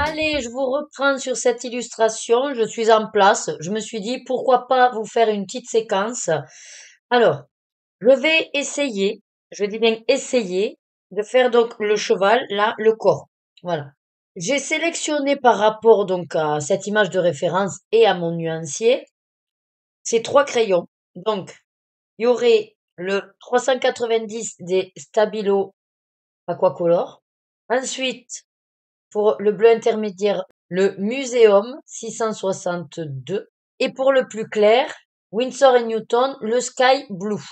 Allez, je vous reprends sur cette illustration. Je suis en place. Je me suis dit, pourquoi pas vous faire une petite séquence. Alors, je vais essayer, je dis bien essayer, de faire donc le cheval, là, le corps. Voilà. J'ai sélectionné par rapport donc à cette image de référence et à mon nuancier, ces trois crayons. Donc, il y aurait le 390 des Stabilo Aquacolor. Ensuite, pour le bleu intermédiaire, le Muséum 662. Et pour le plus clair, Winsor & Newton, le Sky Blue.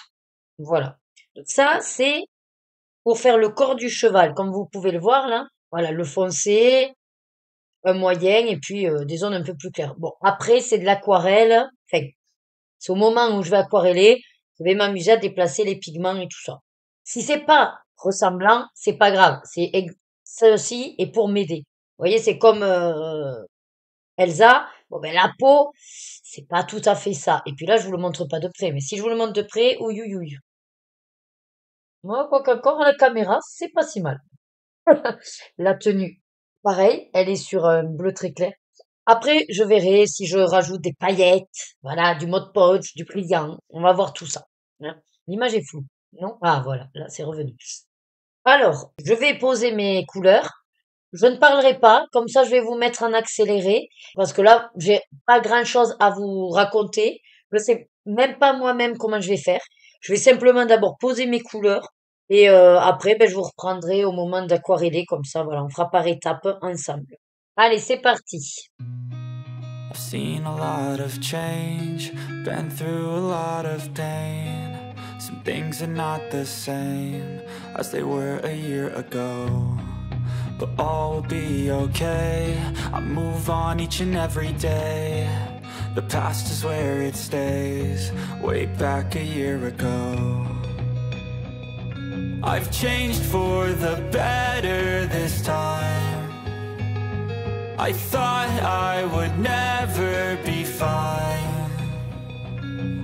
Voilà. Donc ça, c'est pour faire le corps du cheval, comme vous pouvez le voir là. Voilà, le foncé, un moyen et puis des zones un peu plus claires. Bon, après, c'est de l'aquarelle. Enfin, c'est au moment où je vais aquareller, je vais m'amuser à déplacer les pigments et tout ça. Si c'est pas ressemblant, c'est pas grave. Ça aussi est pour m'aider. Vous voyez, c'est comme Elsa. Bon ben la peau, c'est pas tout à fait ça. Et puis là, je vous le montre pas de près. Mais si je vous le montre de près, ouïe ouïe ouïe. Moi, quoi qu'encore à la caméra, c'est pas si mal. La tenue, pareil, elle est sur un bleu très clair. Après, je verrai si je rajoute des paillettes, voilà, du mode poche, du brillant. On va voir tout ça. Hein. L'image est floue, non? Ah, voilà, là, c'est revenu. Alors, je vais poser mes couleurs. Je ne parlerai pas, comme ça je vais vous mettre en accéléré, parce que là, j'ai pas grand-chose à vous raconter. Je sais même pas moi-même comment je vais faire. Je vais simplement d'abord poser mes couleurs et après, ben, je vous reprendrai au moment d'aquareller, comme ça, voilà, on fera par étapes ensemble. Allez, c'est parti. I've seen a lot of change, been through a lot of pain. Some things are not the same as they were a year ago. But all will be okay, I move on each and every day. The past is where it stays, way back a year ago. I've changed for the better this time. I thought I would never be fine.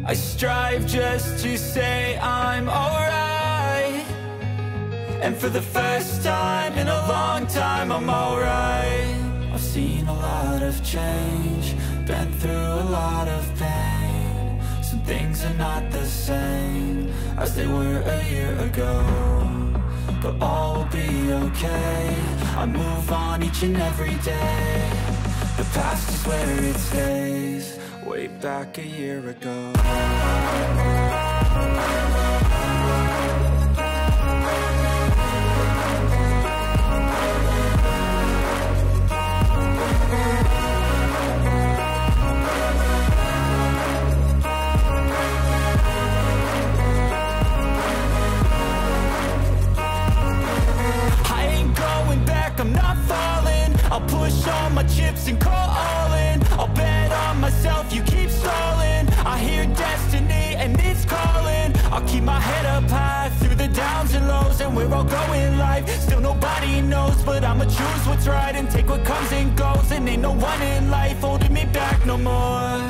I strive just to say I'm alright. And for the first time in a long time, I'm alright. I've seen a lot of change, been through a lot of pain. Some things are not the same as they were a year ago. But all will be okay, I move on each and every day. The past is where it stays, way back a year ago. I'm not falling, I'll push all my chips and call all in. I'll bet on myself, you keep stalling. I hear destiny and it's calling. I'll keep my head up high through the downs and lows. And we're all going life, still nobody knows. But I'ma choose what's right and take what comes and goes. And ain't no one in life holding me back no more.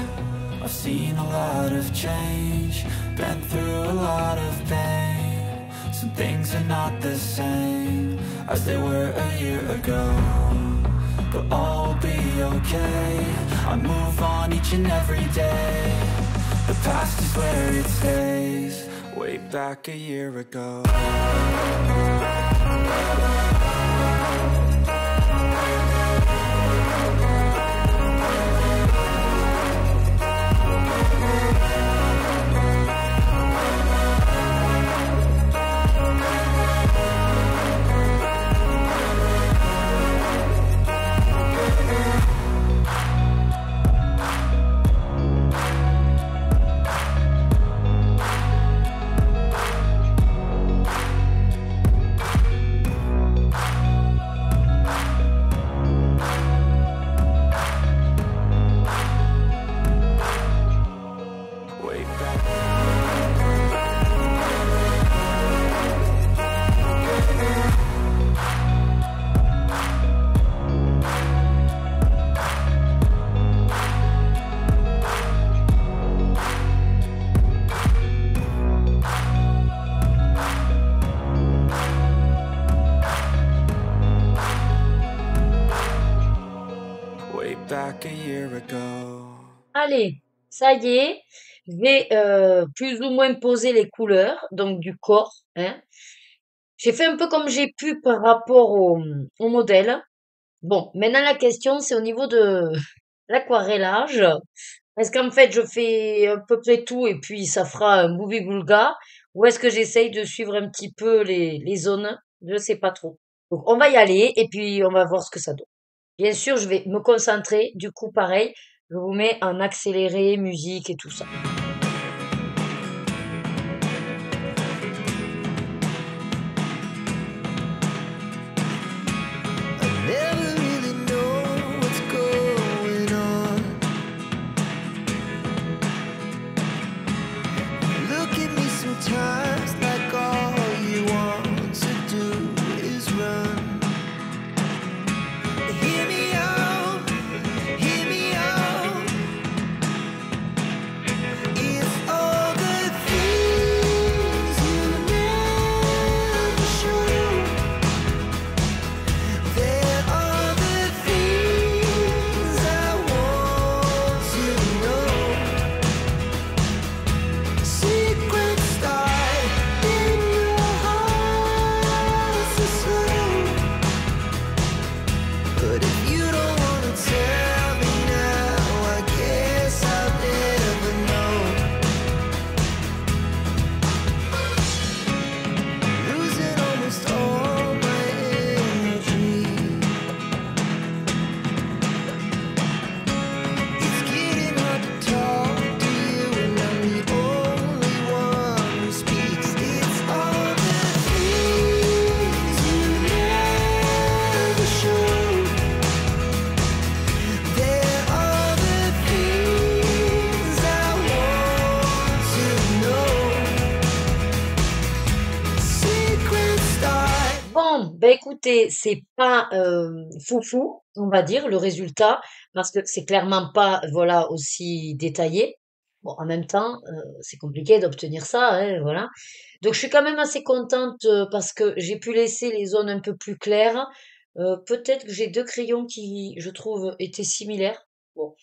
I've seen a lot of change, been through a lot of pain. Some things are not the same as they were a year ago. But all will be okay, I move on each and every day. The past is where it stays, way back a year ago. back a year ago. Allez, ça y est, je vais plus ou moins poser les couleurs, donc du corps, hein. J'ai fait un peu comme j'ai pu par rapport au modèle. Bon, maintenant la question, c'est au niveau de l'aquarellage. Est-ce qu'en fait, je fais à peu près tout et puis ça fera un boubi-boulga? Ou est-ce que j'essaye de suivre un petit peu les zones? Je sais pas trop. Donc, on va y aller et puis on va voir ce que ça donne. Bien sûr, je vais me concentrer. Du coup, pareil, je vous mets en accéléré, musique et tout ça. Never really know what's going on. Look at me sometimes like all you want to do is run. Hear me out, hear me out. It's all the things you never show. There are the things I want to know. Secrets start in your heart so slow. But if you don't wanna tell me now, I guess I'll never know. Losing almost all my energy. It's getting hard to talk to you, and I'm the only one who speaks. It's all the things you never show. There are the things I want to know. Secret start. Bon, ben écoutez, c'est pas foufou, on va dire, le résultat, parce que c'est clairement pas, voilà, aussi détaillé. Bon, en même temps, c'est compliqué d'obtenir ça, hein, voilà. Donc je suis quand même assez contente parce que j'ai pu laisser les zones un peu plus claires. Peut-être que j'ai deux crayons qui, je trouve, étaient similaires. Bon,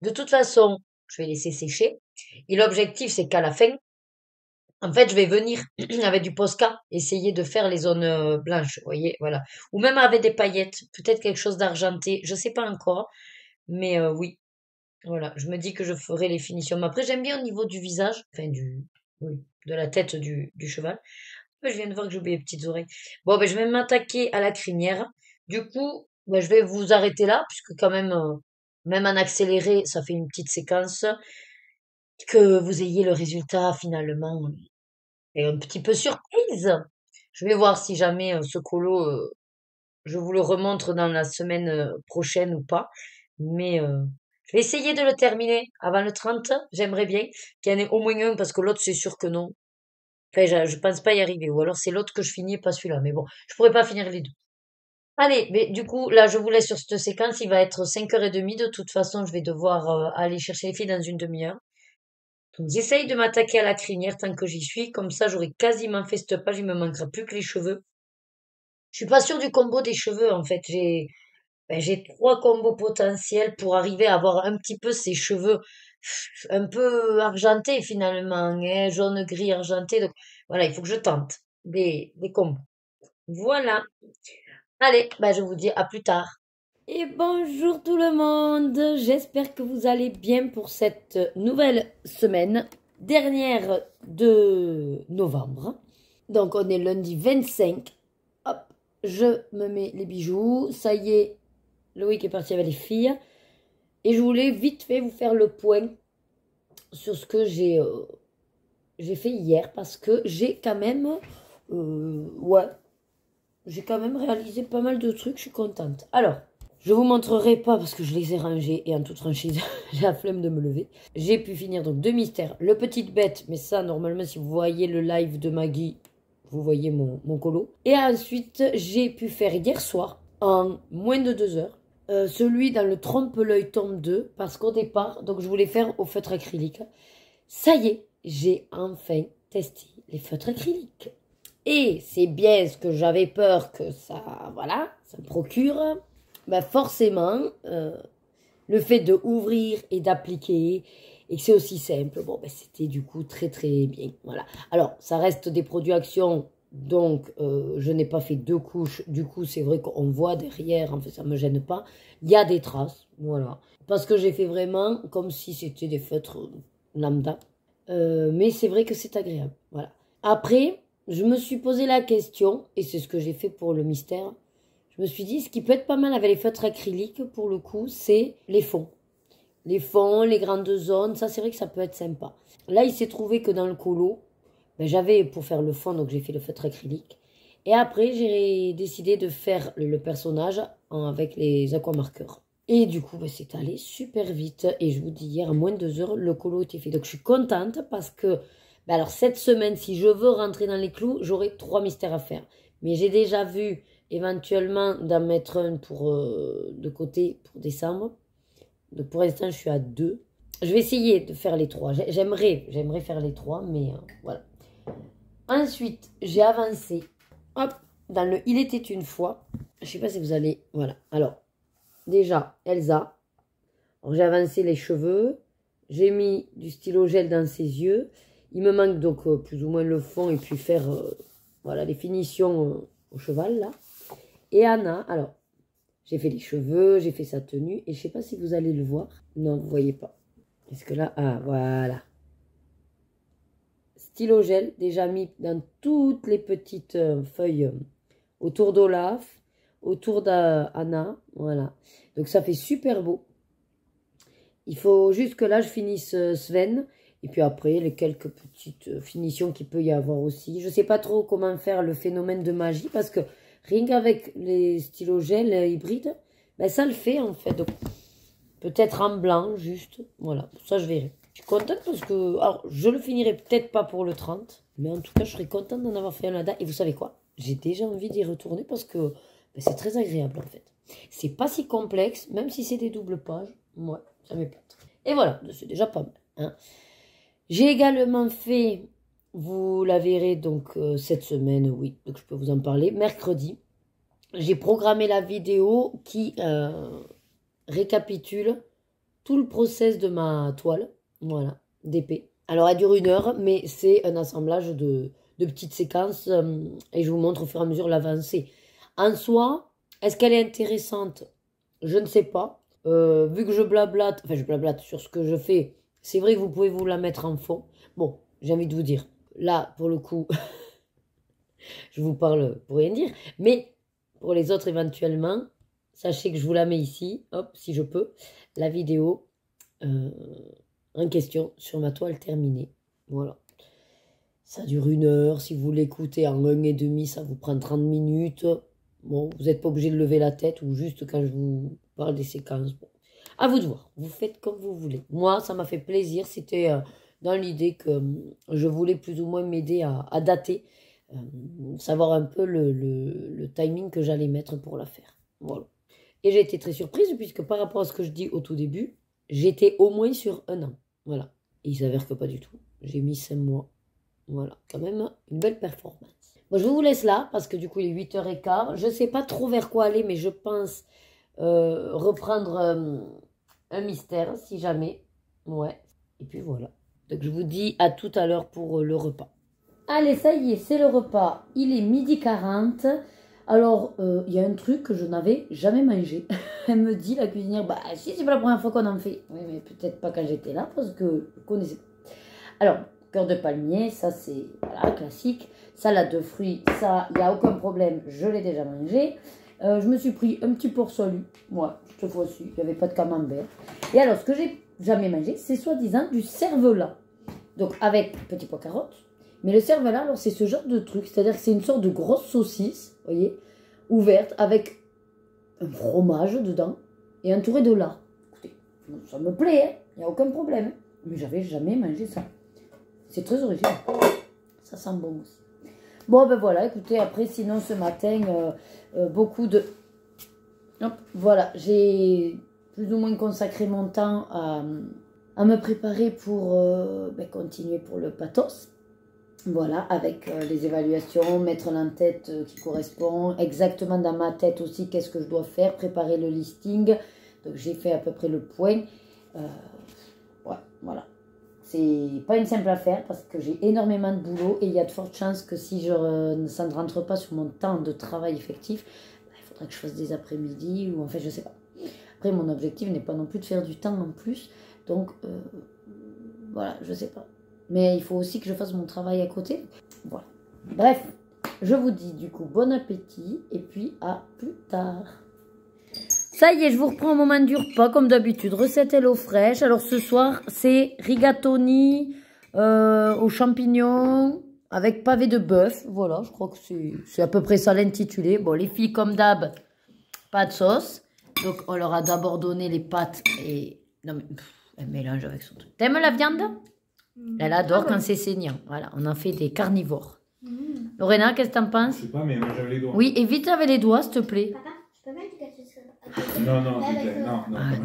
de toute façon, je vais laisser sécher. Et l'objectif, c'est qu'à la fin, en fait, je vais venir avec du Posca, essayer de faire les zones blanches, vous voyez, voilà. Ou même avec des paillettes, peut-être quelque chose d'argenté, je sais pas encore, mais oui, voilà. Je me dis que je ferai les finitions. Mais après, j'aime bien au niveau du visage, enfin oui, de la tête du cheval. Mais je viens de voir que j'ai oublié les petites oreilles. Bon, ben, je vais m'attaquer à la crinière. Du coup, ben, je vais vous arrêter là, puisque quand même, même en accéléré, ça fait une petite séquence, que vous ayez le résultat finalement et un petit peu surprise. Je vais voir si jamais ce colo, je vous le remontre dans la semaine prochaine ou pas. Mais je vais essayer de le terminer avant le 30. J'aimerais bien qu'il y en ait au moins un parce que l'autre, c'est sûr que non. Enfin, je pense pas y arriver. Ou alors c'est l'autre que je finis, pas celui-là. Mais bon, je pourrais pas finir les deux. Allez, mais du coup, là, je vous laisse sur cette séquence. Il va être 5h30. De toute façon, je vais devoir aller chercher les filles dans une demi-heure. Donc, j'essaye de m'attaquer à la crinière tant que j'y suis. Comme ça, j'aurai quasiment fait cette page. Il me manquera plus que les cheveux. Je suis pas sûre du combo des cheveux, en fait. J'ai trois combos potentiels pour arriver à avoir un petit peu ces cheveux un peu argentés, finalement, hein, jaune, gris, argenté. Donc, voilà, il faut que je tente des combos. Voilà. Allez, bah, je vous dis à plus tard. Et bonjour tout le monde, j'espère que vous allez bien pour cette nouvelle semaine, dernière de novembre. Donc on est lundi 25, hop, je me mets les bijoux, ça y est, Loïc est parti avec les filles. Et je voulais vite fait vous faire le point sur ce que j'ai fait hier, parce que j'ai quand même, j'ai quand même réalisé pas mal de trucs, je suis contente. Alors, je vous montrerai pas parce que je les ai rangés et en toute franchise, j'ai la flemme de me lever. J'ai pu finir donc deux mystères. Le Petite Bête, mais ça, normalement, si vous voyez le live de Maggie, vous voyez mon colo. Et ensuite, j'ai pu faire hier soir, en moins de 2 heures, celui dans le trompe-l'œil tome 2, parce qu'au départ, donc je voulais faire au feutre acrylique. Ça y est, j'ai enfin testé les feutres acryliques. Et c'est bien ce que j'avais peur que ça, voilà, ça me procure. Bah forcément, le fait de ouvrir et d'appliquer, et que c'est aussi simple, bon, ben, c'était du coup très très bien. Voilà. Alors, ça reste des produits Action, donc je n'ai pas fait 2 couches. Du coup, c'est vrai qu'on voit derrière, en fait, ça ne me gêne pas. Il y a des traces, voilà. Parce que j'ai fait vraiment comme si c'était des feutres lambda. Mais c'est vrai que c'est agréable, voilà. Après, je me suis posé la question, et c'est ce que j'ai fait pour le mystère. Je me suis dit, ce qui peut être pas mal avec les feutres acryliques, pour le coup, c'est les fonds. Les fonds, les grandes zones, ça c'est vrai que ça peut être sympa. Là, il s'est trouvé que dans le colo, ben, j'avais pour faire le fond, donc j'ai fait le feutre acrylique. Et après, j'ai décidé de faire le personnage avec les aquamarqueurs. Et du coup, ben, c'est allé super vite. Et je vous dis, hier, en moins de 2 heures, le colo était fait. Donc je suis contente parce que, ben, alors cette semaine, si je veux rentrer dans les clous, j'aurai 3 mystères à faire. Mais j'ai déjà vu éventuellement d'en mettre un pour, de côté pour décembre. Donc pour l'instant, je suis à 2. Je vais essayer de faire les 3. J'aimerais faire les 3, mais voilà. Ensuite, j'ai avancé. Hop, dans le Il était une fois. Je ne sais pas si vous allez... Voilà. Alors, déjà, Elsa. J'ai avancé les cheveux. J'ai mis du stylo gel dans ses yeux. Il me manque donc plus ou moins le fond et puis faire voilà, les finitions au cheval, là. Et Anna, alors... J'ai fait les cheveux, j'ai fait sa tenue. Et je ne sais pas si vous allez le voir. Non, vous ne voyez pas. Est-ce que là... Ah, voilà. Stylo gel, déjà mis dans toutes les petites feuilles autour d'Olaf, autour d'Anna. Voilà. Donc ça fait super beau. Il faut juste que là, je finisse Sven. Et puis après, les quelques petites finitions qu'il peut y avoir aussi. Je ne sais pas trop comment faire le phénomène de magie parce que... Rien qu'avec les stylos gel hybrides, ben ça le fait en fait. Peut-être en blanc, juste. Voilà, ça je verrai. Je suis contente parce que... Alors, je le finirai peut-être pas pour le 30. Mais en tout cas, je serais contente d'en avoir fait un là-dedans. Et vous savez quoi? J'ai déjà envie d'y retourner parce que ben, c'est très agréable en fait. C'est pas si complexe, même si c'est des doubles pages. Ouais, ça m'épate. Et voilà, c'est déjà pas mal. Hein. J'ai également fait... Vous la verrez donc cette semaine, oui, donc je peux vous en parler. Mercredi, j'ai programmé la vidéo qui récapitule tout le process de ma toile, voilà, d'épée. Alors elle dure 1 heure, mais c'est un assemblage de petites séquences et je vous montre au fur et à mesure l'avancée. En soi, est-ce qu'elle est intéressante? Je ne sais pas. Vu que je blablate sur ce que je fais, c'est vrai que vous pouvez vous la mettre en fond. Bon, j'ai envie de vous dire. Là, pour le coup, je vous parle pour rien dire. Mais pour les autres, éventuellement, sachez que je vous la mets ici, hop, si je peux, la vidéo en question sur ma toile terminée. Voilà. Ça dure 1 heure. Si vous l'écoutez en 1,5, ça vous prend 30 minutes. Bon, vous n'êtes pas obligé de lever la tête ou juste quand je vous parle des séquences. Bon. À vous de voir. Vous faites comme vous voulez. Moi, ça m'a fait plaisir. C'était... dans l'idée que je voulais plus ou moins m'aider à dater, savoir un peu le timing que j'allais mettre pour la faire. Voilà. Et j'ai été très surprise puisque par rapport à ce que je dis au tout début, j'étais au moins sur 1 an. Voilà. Et il s'avère que pas du tout. J'ai mis 5 mois. Voilà. Quand même une belle performance. Bon, je vous laisse là parce que du coup il est 8h15. Je ne sais pas trop vers quoi aller, mais je pense reprendre un mystère si jamais. Ouais. Et puis voilà. Donc je vous dis à tout à l'heure pour le repas. Allez, ça y est, c'est le repas. Il est 12h40. Alors, il y a un truc que je n'avais jamais mangé. Elle me dit, la cuisinière, bah si, c'est pas la première fois qu'on en fait. Oui, mais peut-être pas quand j'étais là, parce que je connaissais pas. Alors, cœur de palmier, ça c'est, voilà, classique. Salade de fruits, ça, il n'y a aucun problème, je l'ai déjà mangé. Je me suis pris un petit port-salut. Moi, cette fois-ci, il n'y avait pas de camembert. Et alors, ce que j'ai jamais mangé, c'est soi-disant du cervelas. Donc, avec petit pois carottes. Mais le cervelas, alors, c'est ce genre de truc. C'est-à-dire que c'est une sorte de grosse saucisse, vous voyez, ouverte, avec un fromage dedans et entouré de lard. Écoutez, ça me plaît, hein, il n'y a aucun problème. Mais j'avais jamais mangé ça. C'est très original. Ça sent bon aussi. Bon, ben voilà, écoutez, après, sinon, ce matin, beaucoup de... Hop, voilà, j'ai plus ou moins consacré mon temps à me préparer pour continuer pour le pathos. Voilà, avec les évaluations, mettre l'en-tête qui correspond, exactement dans ma tête aussi, qu'est-ce que je dois faire, préparer le listing, Donc j'ai fait à peu près le point. Ouais, voilà. C'est pas une simple affaire parce que j'ai énormément de boulot et il y a de fortes chances que si ça ne rentre pas sur mon temps de travail effectif, il faudrait que je fasse des après-midi ou en fait je sais pas. Après mon objectif n'est pas non plus de faire du temps en plus, donc voilà, je sais pas. Mais il faut aussi que je fasse mon travail à côté. Voilà. Bref, je vous dis du coup bon appétit et puis à plus tard. Ça y est, je vous reprends au moment du repas, comme d'habitude. Recette hello fraîche. Alors ce soir, c'est rigatoni aux champignons avec pavé de bœuf. Voilà, je crois que c'est à peu près ça l'intitulé. Bon, les filles, comme d'hab, pas de sauce. Donc, on leur a d'abord donné les pâtes et... Non, mais elle mélange avec son truc. T'aimes la viande? Elle adore quand c'est saignant. Voilà, on en fait des carnivores. Lorena, qu'est-ce que t'en penses? Je sais pas, mais moi j'avais les doigts. Oui, et vite avec les doigts, s'il te plaît. Papa, je peux mettre du ketchup sur Non,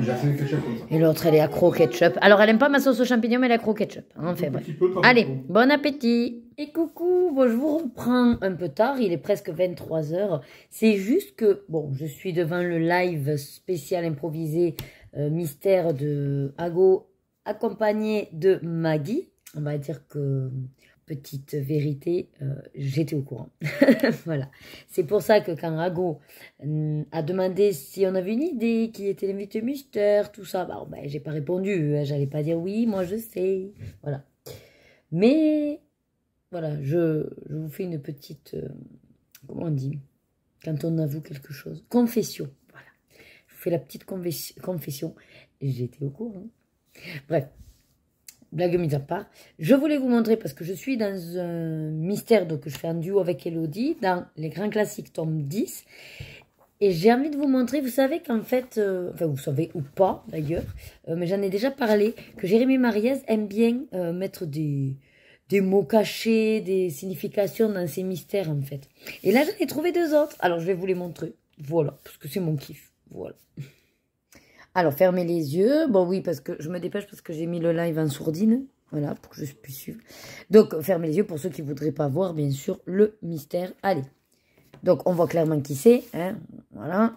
j'ai fait le ketchup comme ça. Et l'autre, elle est accro au ketchup. Alors, elle aime pas ma sauce aux champignons, mais elle est accro au ketchup. Enfin, bref. Allez, bon appétit. Et coucou, bon, je vous reprends un peu tard. Il est presque 23 h. C'est juste que, bon, je suis devant le live spécial improvisé mystère de Ago, accompagné de Maggie. On va dire que... Petite vérité, j'étais au courant. Voilà. C'est pour ça que quand Ago a demandé si on avait une idée, qui était l'invité mystère, tout ça, bah, j'ai pas répondu. J'allais pas dire oui, moi je sais. Voilà. Mais, voilà, je vous fais une petite, comment on dit, quand on avoue quelque chose, confession. Voilà. Je vous fais la petite confession. J'étais au courant. Bref. Blague mise à part, je voulais vous montrer parce que je suis dans un mystère que je fais en duo avec Elodie dans les grands classiques tome 10 et j'ai envie de vous montrer, vous savez qu'en fait, enfin vous savez ou pas d'ailleurs, mais j'en ai déjà parlé, que Jérémy Mariez aime bien mettre des mots cachés, des significations dans ses mystères en fait. Et là j'en ai trouvé deux autres, alors je vais vous les montrer, voilà, parce que c'est mon kiff, voilà. Alors, fermez les yeux. Bon, oui, parce que je me dépêche parce que j'ai mis le live en sourdine. Voilà, pour que je puisse suivre. Donc, fermez les yeux pour ceux qui ne voudraient pas voir, bien sûr, le mystère. Allez. Donc, on voit clairement qui c'est. Hein, voilà.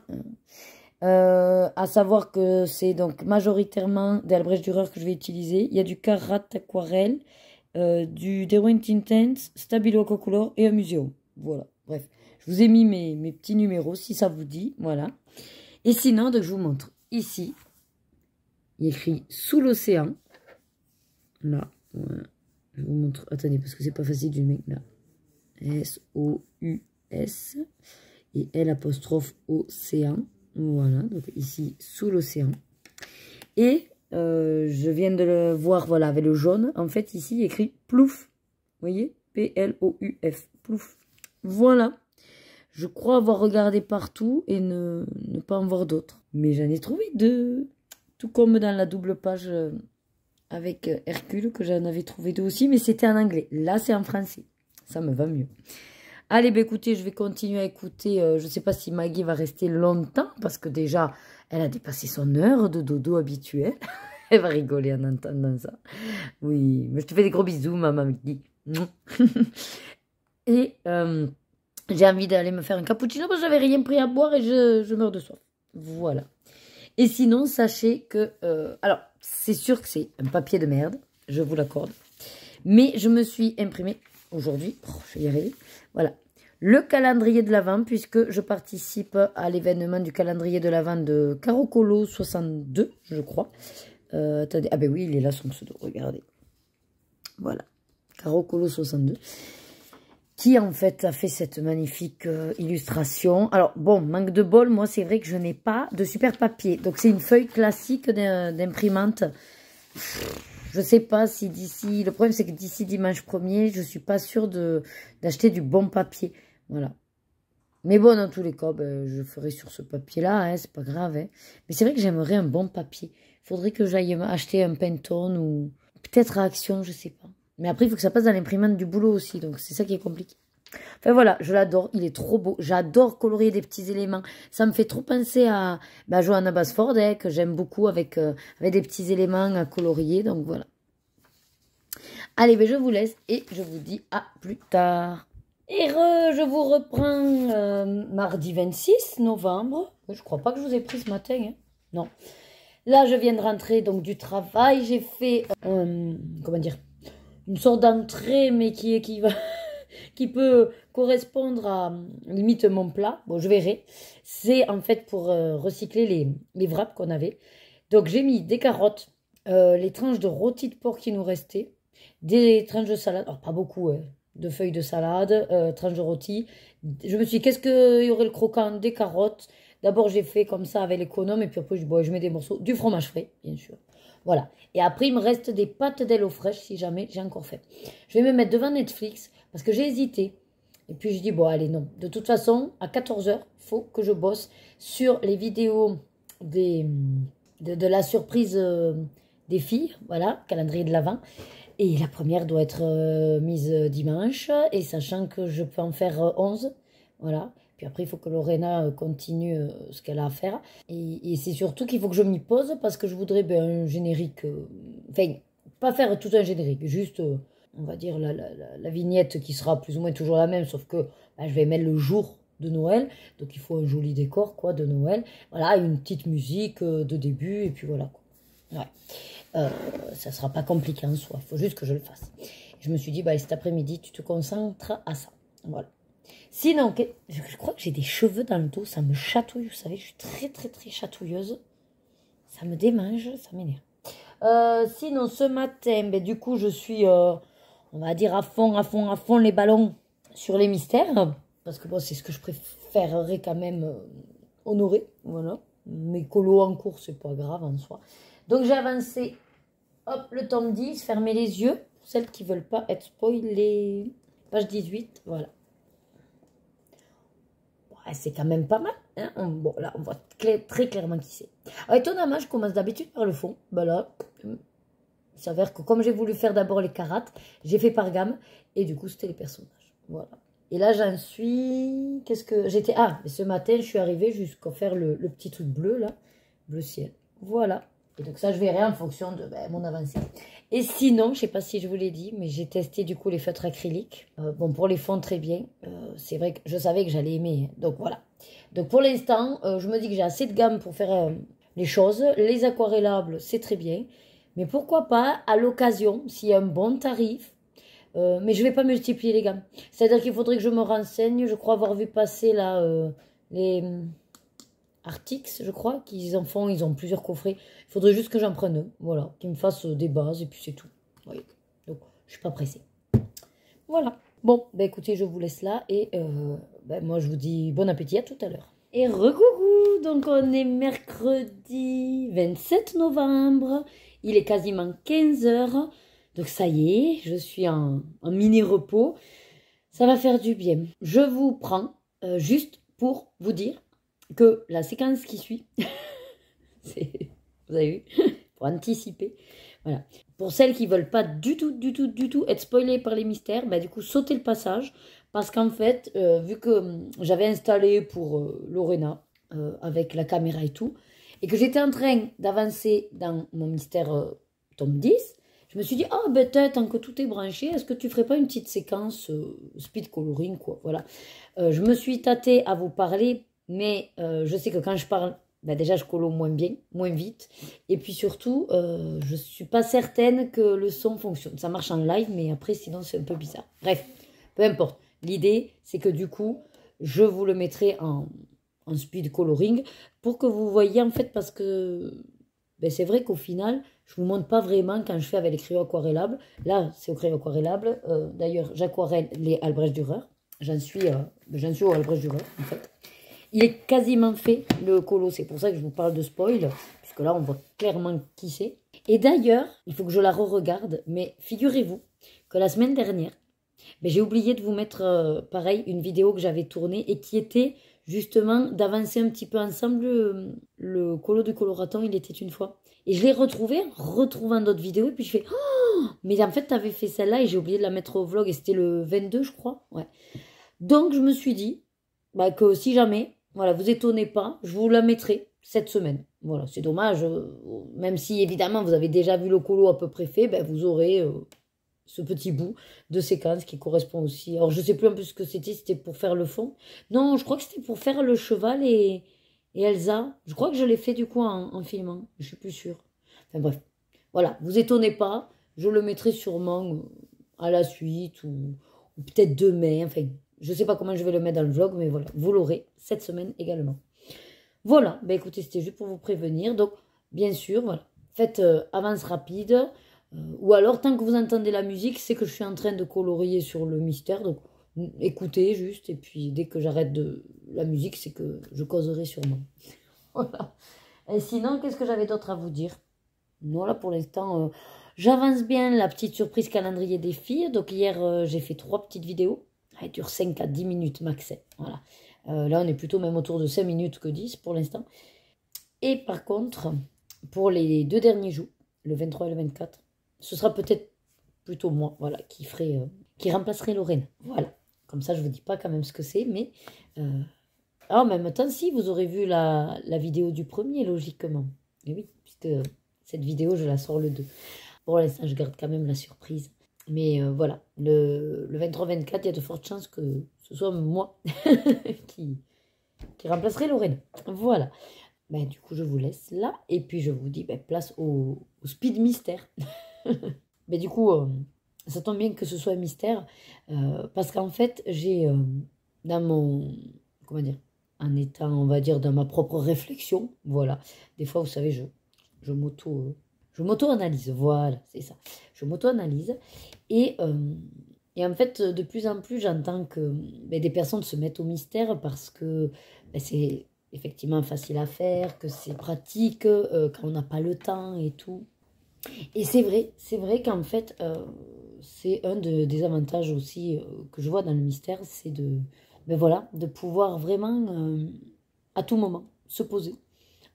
À savoir que c'est donc majoritairement des Albrecht Dürer que je vais utiliser. Il y a du Carat Aquarelle, du Derwent Intense, Stabilo Cocolor et un Museo. Voilà. Bref, je vous ai mis mes petits numéros si ça vous dit. Voilà. Et sinon, donc, je vous montre. Ici, il y a écrit sous l'océan. Là, voilà. Je vous montre. Attendez, parce que c'est pas facile du mec là. S-O-U-S et L apostrophe océan. Voilà, donc ici, sous l'océan. Et je viens de le voir, voilà, avec le jaune. En fait, ici, il y a écrit plouf. Vous voyez? P-L-O-U-F. Plouf. Voilà. Je crois avoir regardé partout et ne pas en voir d'autres. Mais j'en ai trouvé deux. Tout comme dans la double page avec Hercule, que j'en avais trouvé deux aussi. Mais c'était en anglais. Là, c'est en français. Ça me va mieux. Allez, bah, écoutez, je vais continuer à écouter. Je ne sais pas si Maggie va rester longtemps. Parce que déjà, elle a dépassé son heure de dodo habituelle. Elle va rigoler en entendant ça. Oui, mais je te fais des gros bisous, maman Maggie. Et... j'ai envie d'aller me faire un cappuccino parce que j'avais rien pris à boire et je meurs de soif. Voilà. Et sinon, sachez que... alors, c'est sûr que c'est un papier de merde, je vous l'accorde. Mais je me suis imprimé aujourd'hui, je vais y arriver, voilà, le calendrier de l'Avent, puisque je participe à l'événement du calendrier de l'Avent de Carocolo 62, je crois. Attendez, ah ben oui, il est là son pseudo, regardez. Voilà, Carocolo 62. Qui en fait a fait cette magnifique illustration. Alors bon, manque de bol, moi c'est vrai que je n'ai pas de super papier. Donc c'est une feuille classique d'imprimante. Je sais pas si d'ici... Le problème c'est que d'ici dimanche 1er, je suis pas sûre d'acheter du bon papier. Voilà. Mais bon, dans tous les cas, ben, je ferai sur ce papier-là, hein, c'est pas grave. Hein. Mais c'est vrai que j'aimerais un bon papier. Il faudrait que j'aille acheter un Pantone ou peut-être à Action, je sais pas. Mais après, il faut que ça passe dans l'imprimante du boulot aussi. Donc, c'est ça qui est compliqué. Enfin, voilà, je l'adore. Il est trop beau. J'adore colorier des petits éléments. Ça me fait trop penser à Johanna Basford, hein, que j'aime beaucoup avec des petits éléments à colorier. Donc, voilà. Allez, ben, je vous laisse et je vous dis à plus tard. Et je vous reprends mardi 26 novembre. Je crois pas que je vous ai pris ce matin. Hein. Non. Là, je viens de rentrer donc du travail. J'ai fait, comment dire, une sorte d'entrée, mais qui va, qui peut correspondre à limite mon plat. Bon, je verrai. C'est en fait pour recycler les wraps qu'on avait. Donc, j'ai mis des carottes, les tranches de rôti de porc qui nous restaient, des tranches de salade, alors pas beaucoup, de feuilles de salade, tranches de rôti. Je me suis dit, qu'est-ce qu'il y aurait le croquant? Des carottes. D'abord, j'ai fait comme ça avec l'économe, et puis après, je mets des morceaux, du fromage frais, bien sûr. Voilà. Et après, il me reste des pâtes d'eau fraîche, si jamais j'ai encore fait. Je vais me mettre devant Netflix, parce que j'ai hésité. Et puis, je dis, bon, allez, non. De toute façon, à 14 h, il faut que je bosse sur les vidéos de la surprise des filles. Voilà, calendrier de l'Avent. Et la première doit être mise dimanche, et sachant que je peux en faire 11. Voilà. Puis après, il faut que Lorena continue ce qu'elle a à faire. Et c'est surtout qu'il faut que je m'y pose parce que je voudrais un générique. Enfin, pas faire tout un générique, juste, on va dire, la vignette qui sera plus ou moins toujours la même, sauf que je vais mettre le jour de Noël. Donc il faut un joli décor quoi, de Noël. Voilà, une petite musique de début, et puis voilà quoi. Ouais. Ça sera pas compliqué en soi, il faut juste que je le fasse. Je me suis dit, cet après-midi, tu te concentres à ça. Voilà. Sinon, je crois que j'ai des cheveux dans le dos, ça me chatouille, vous savez, je suis très très très chatouilleuse. Ça me démange, ça m'énerve. Sinon, ce matin, du coup, je suis, on va dire, à fond les ballons sur les mystères. Parce que bon, c'est ce que je préférerais quand même honorer, voilà. Mes colos en cours, c'est pas grave en soi. Donc j'ai avancé, hop, le tome 10, fermez les yeux, pour celles qui veulent pas être spoilées. Page 18, voilà. C'est quand même pas mal. Hein. Bon, là, on voit très clairement qui c'est. Étonnamment, je commence d'habitude par le fond. Là, il s'avère que comme j'ai voulu faire d'abord les carates, j'ai fait par gamme. Et du coup, c'était les personnages. Voilà. Et là, j'en suis... Qu'est-ce que... J'étais... Ah, mais ce matin, je suis arrivée jusqu'à faire le petit truc bleu, là. Bleu ciel. Voilà. Et donc ça, je verrai en fonction de mon avancée. Et sinon, je sais pas si je vous l'ai dit, mais j'ai testé du coup les feutres acryliques. Bon, pour les fonds, très bien. C'est vrai que je savais que j'allais aimer. Hein. Donc voilà. Donc pour l'instant, je me dis que j'ai assez de gamme pour faire les choses. Les aquarellables, c'est très bien. Mais pourquoi pas, à l'occasion, s'il y a un bon tarif. Mais je vais pas multiplier les gammes. C'est-à-dire qu'il faudrait que je me renseigne. Je crois avoir vu passer là les... Artix, je crois, qu'ils en font, ils ont plusieurs coffrets. Il faudrait juste que j'en prenne un, voilà, qu'ils me fassent des bases, et puis c'est tout. Oui. Donc, je suis pas pressée. Voilà. Bon, écoutez, je vous laisse là, et moi, je vous dis bon appétit, à tout à l'heure. Et recoucou, donc on est mercredi 27 novembre, il est quasiment 15 h, donc ça y est, je suis en mini-repos. Ça va faire du bien. Je vous prends juste pour vous dire que la séquence qui suit, vous avez vu, pour anticiper, voilà. Pour celles qui veulent pas du tout être spoilées par les mystères, du coup, sautez le passage, parce qu'en fait, vu que j'avais installé pour Lorena, avec la caméra et tout, et que j'étais en train d'avancer dans mon mystère tome 10, je me suis dit, peut-être, tant que tout est branché, est-ce que tu ferais pas une petite séquence speed coloring, quoi, voilà. Je me suis tâtée à vous parler, mais je sais que quand je parle, déjà je colo moins bien, moins vite. Et puis surtout, je ne suis pas certaine que le son fonctionne. Ça marche en live, mais après sinon c'est un peu bizarre. Bref, peu importe. L'idée, c'est que du coup, je vous le mettrai en speed coloring pour que vous voyez en fait, parce que c'est vrai qu'au final, je ne vous montre pas vraiment quand je fais avec les crayons aquarellables. Là, c'est au crayon aquarellable. D'ailleurs, j'aquarelle les Albrecht Dürer. J'en suis au Albrecht Dürer en fait. Il est quasiment fait, le colo, c'est pour ça que je vous parle de spoil, puisque là, on voit clairement qui c'est. Et d'ailleurs, il faut que je la re-regarde, mais figurez-vous que la semaine dernière, j'ai oublié de vous mettre, pareil, une vidéo que j'avais tournée et qui était justement d'avancer un petit peu ensemble le colo du coloraton, il était une fois. Et je l'ai retrouvé, retrouvant d'autres vidéos, et puis je fais « Oh, mais en fait, tu avais fait celle-là et j'ai oublié de la mettre au vlog, et c'était le 22, je crois. » Ouais. Donc, je me suis dit que si jamais... Voilà, vous étonnez pas, je vous la mettrai cette semaine. Voilà, c'est dommage, même si évidemment vous avez déjà vu le colo à peu près fait, vous aurez ce petit bout de séquence qui correspond aussi. Alors je sais plus un peu ce que c'était pour faire le fond. Non, je crois que c'était pour faire le cheval et Et Elsa, je crois que je l'ai fait du coup en filmant, je suis plus sûre. Enfin bref, voilà, vous étonnez pas, je le mettrai sûrement à la suite ou peut-être demain, enfin je sais pas comment je vais le mettre dans le vlog, mais voilà, vous l'aurez cette semaine également. Voilà, ben écoutez, c'était juste pour vous prévenir, donc bien sûr, voilà, faites avance rapide, ou alors tant que vous entendez la musique, c'est que je suis en train de colorier sur le mystère, donc écoutez juste, et puis dès que j'arrête de la musique, c'est que je causerai sûrement. Voilà. Et sinon, qu'est-ce que j'avais d'autre à vous dire? Voilà, pour l'instant, j'avance bien la petite surprise calendrier des filles. Donc hier, j'ai fait 3 petites vidéos. Elle dure 5 à 10 minutes max. Voilà. Là, on est plutôt même autour de 5 minutes que 10 pour l'instant. Et par contre, pour les 2 derniers jours, le 23 et le 24, ce sera peut-être plutôt moi, voilà, qui remplacerai Lorraine. Voilà. Comme ça, je ne vous dis pas quand même ce que c'est, mais... en même temps, si, vous aurez vu la vidéo du premier, logiquement. Et oui, puisque cette vidéo, je la sors le 2. Pour l'instant, je garde quand même la surprise. Mais voilà, le 23-24, il y a de fortes chances que ce soit moi qui remplacerai Lorraine. Voilà. Ben, du coup, je vous laisse là. Et puis, je vous dis, ben, place au speed mystère. Mais du coup, ça tombe bien que ce soit un mystère. Parce qu'en fait, j'ai dans mon... Comment dire, en étant, on va dire, dans ma propre réflexion, voilà. Des fois, vous savez, je m'auto-analyse, voilà, c'est ça. Je m'auto-analyse et en fait, de plus en plus, j'entends que des personnes se mettent au mystère parce que c'est effectivement facile à faire, que c'est pratique, quand on n'a pas le temps et tout. Et c'est vrai qu'en fait, c'est un des avantages aussi que je vois dans le mystère, c'est voilà, de pouvoir vraiment, à tout moment, se poser,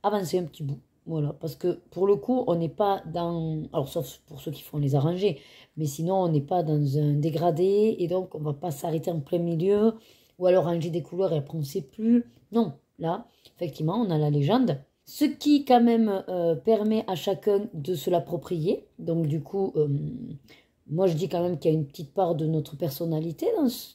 avancer un petit bout. Voilà, parce que pour le coup, on n'est pas dans... Alors, sauf pour ceux qui font les arrangés, mais sinon, on n'est pas dans un dégradé, et donc, on ne va pas s'arrêter en plein milieu, ou alors ranger des couleurs et après, on ne sait plus. Non, là, effectivement, on a la légende, ce qui, quand même, permet à chacun de se l'approprier. Donc, du coup... moi, je dis quand même qu'il y a une petite part de notre personnalité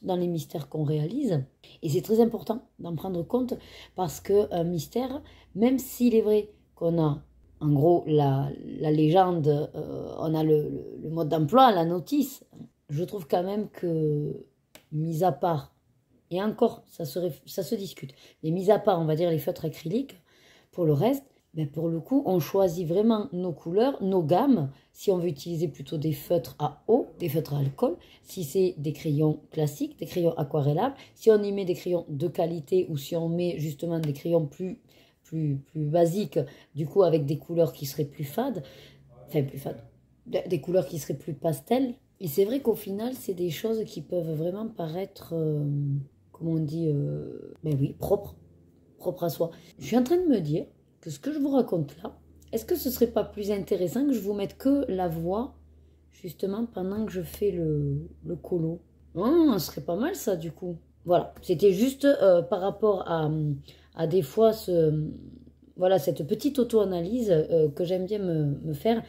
dans les mystères qu'on réalise. Et c'est très important d'en prendre compte parce qu'un mystère, même s'il est vrai qu'on a, en gros, la légende, on a le mode d'emploi, la notice, je trouve quand même que, mis à part, et encore, ça se discute, mais mis à part, on va dire, les feutres acryliques, pour le reste, pour le coup, on choisit vraiment nos couleurs, nos gammes. Si on veut utiliser plutôt des feutres à eau, des feutres à alcool, si c'est des crayons classiques, des crayons aquarellables, si on y met des crayons de qualité ou si on met justement des crayons plus basiques, du coup avec des couleurs qui seraient plus fades, enfin plus fades, des couleurs qui seraient plus pastel. Et c'est vrai qu'au final, c'est des choses qui peuvent vraiment paraître, comment on dit, oui, propres à soi. Je suis en train de me dire que ce que je vous raconte là, est-ce que ce serait pas plus intéressant que je vous mette que la voix, justement, pendant que je fais le colo? Ce serait pas mal ça, du coup. Voilà, c'était juste par rapport à des fois voilà, cette petite auto-analyse que j'aime bien me faire,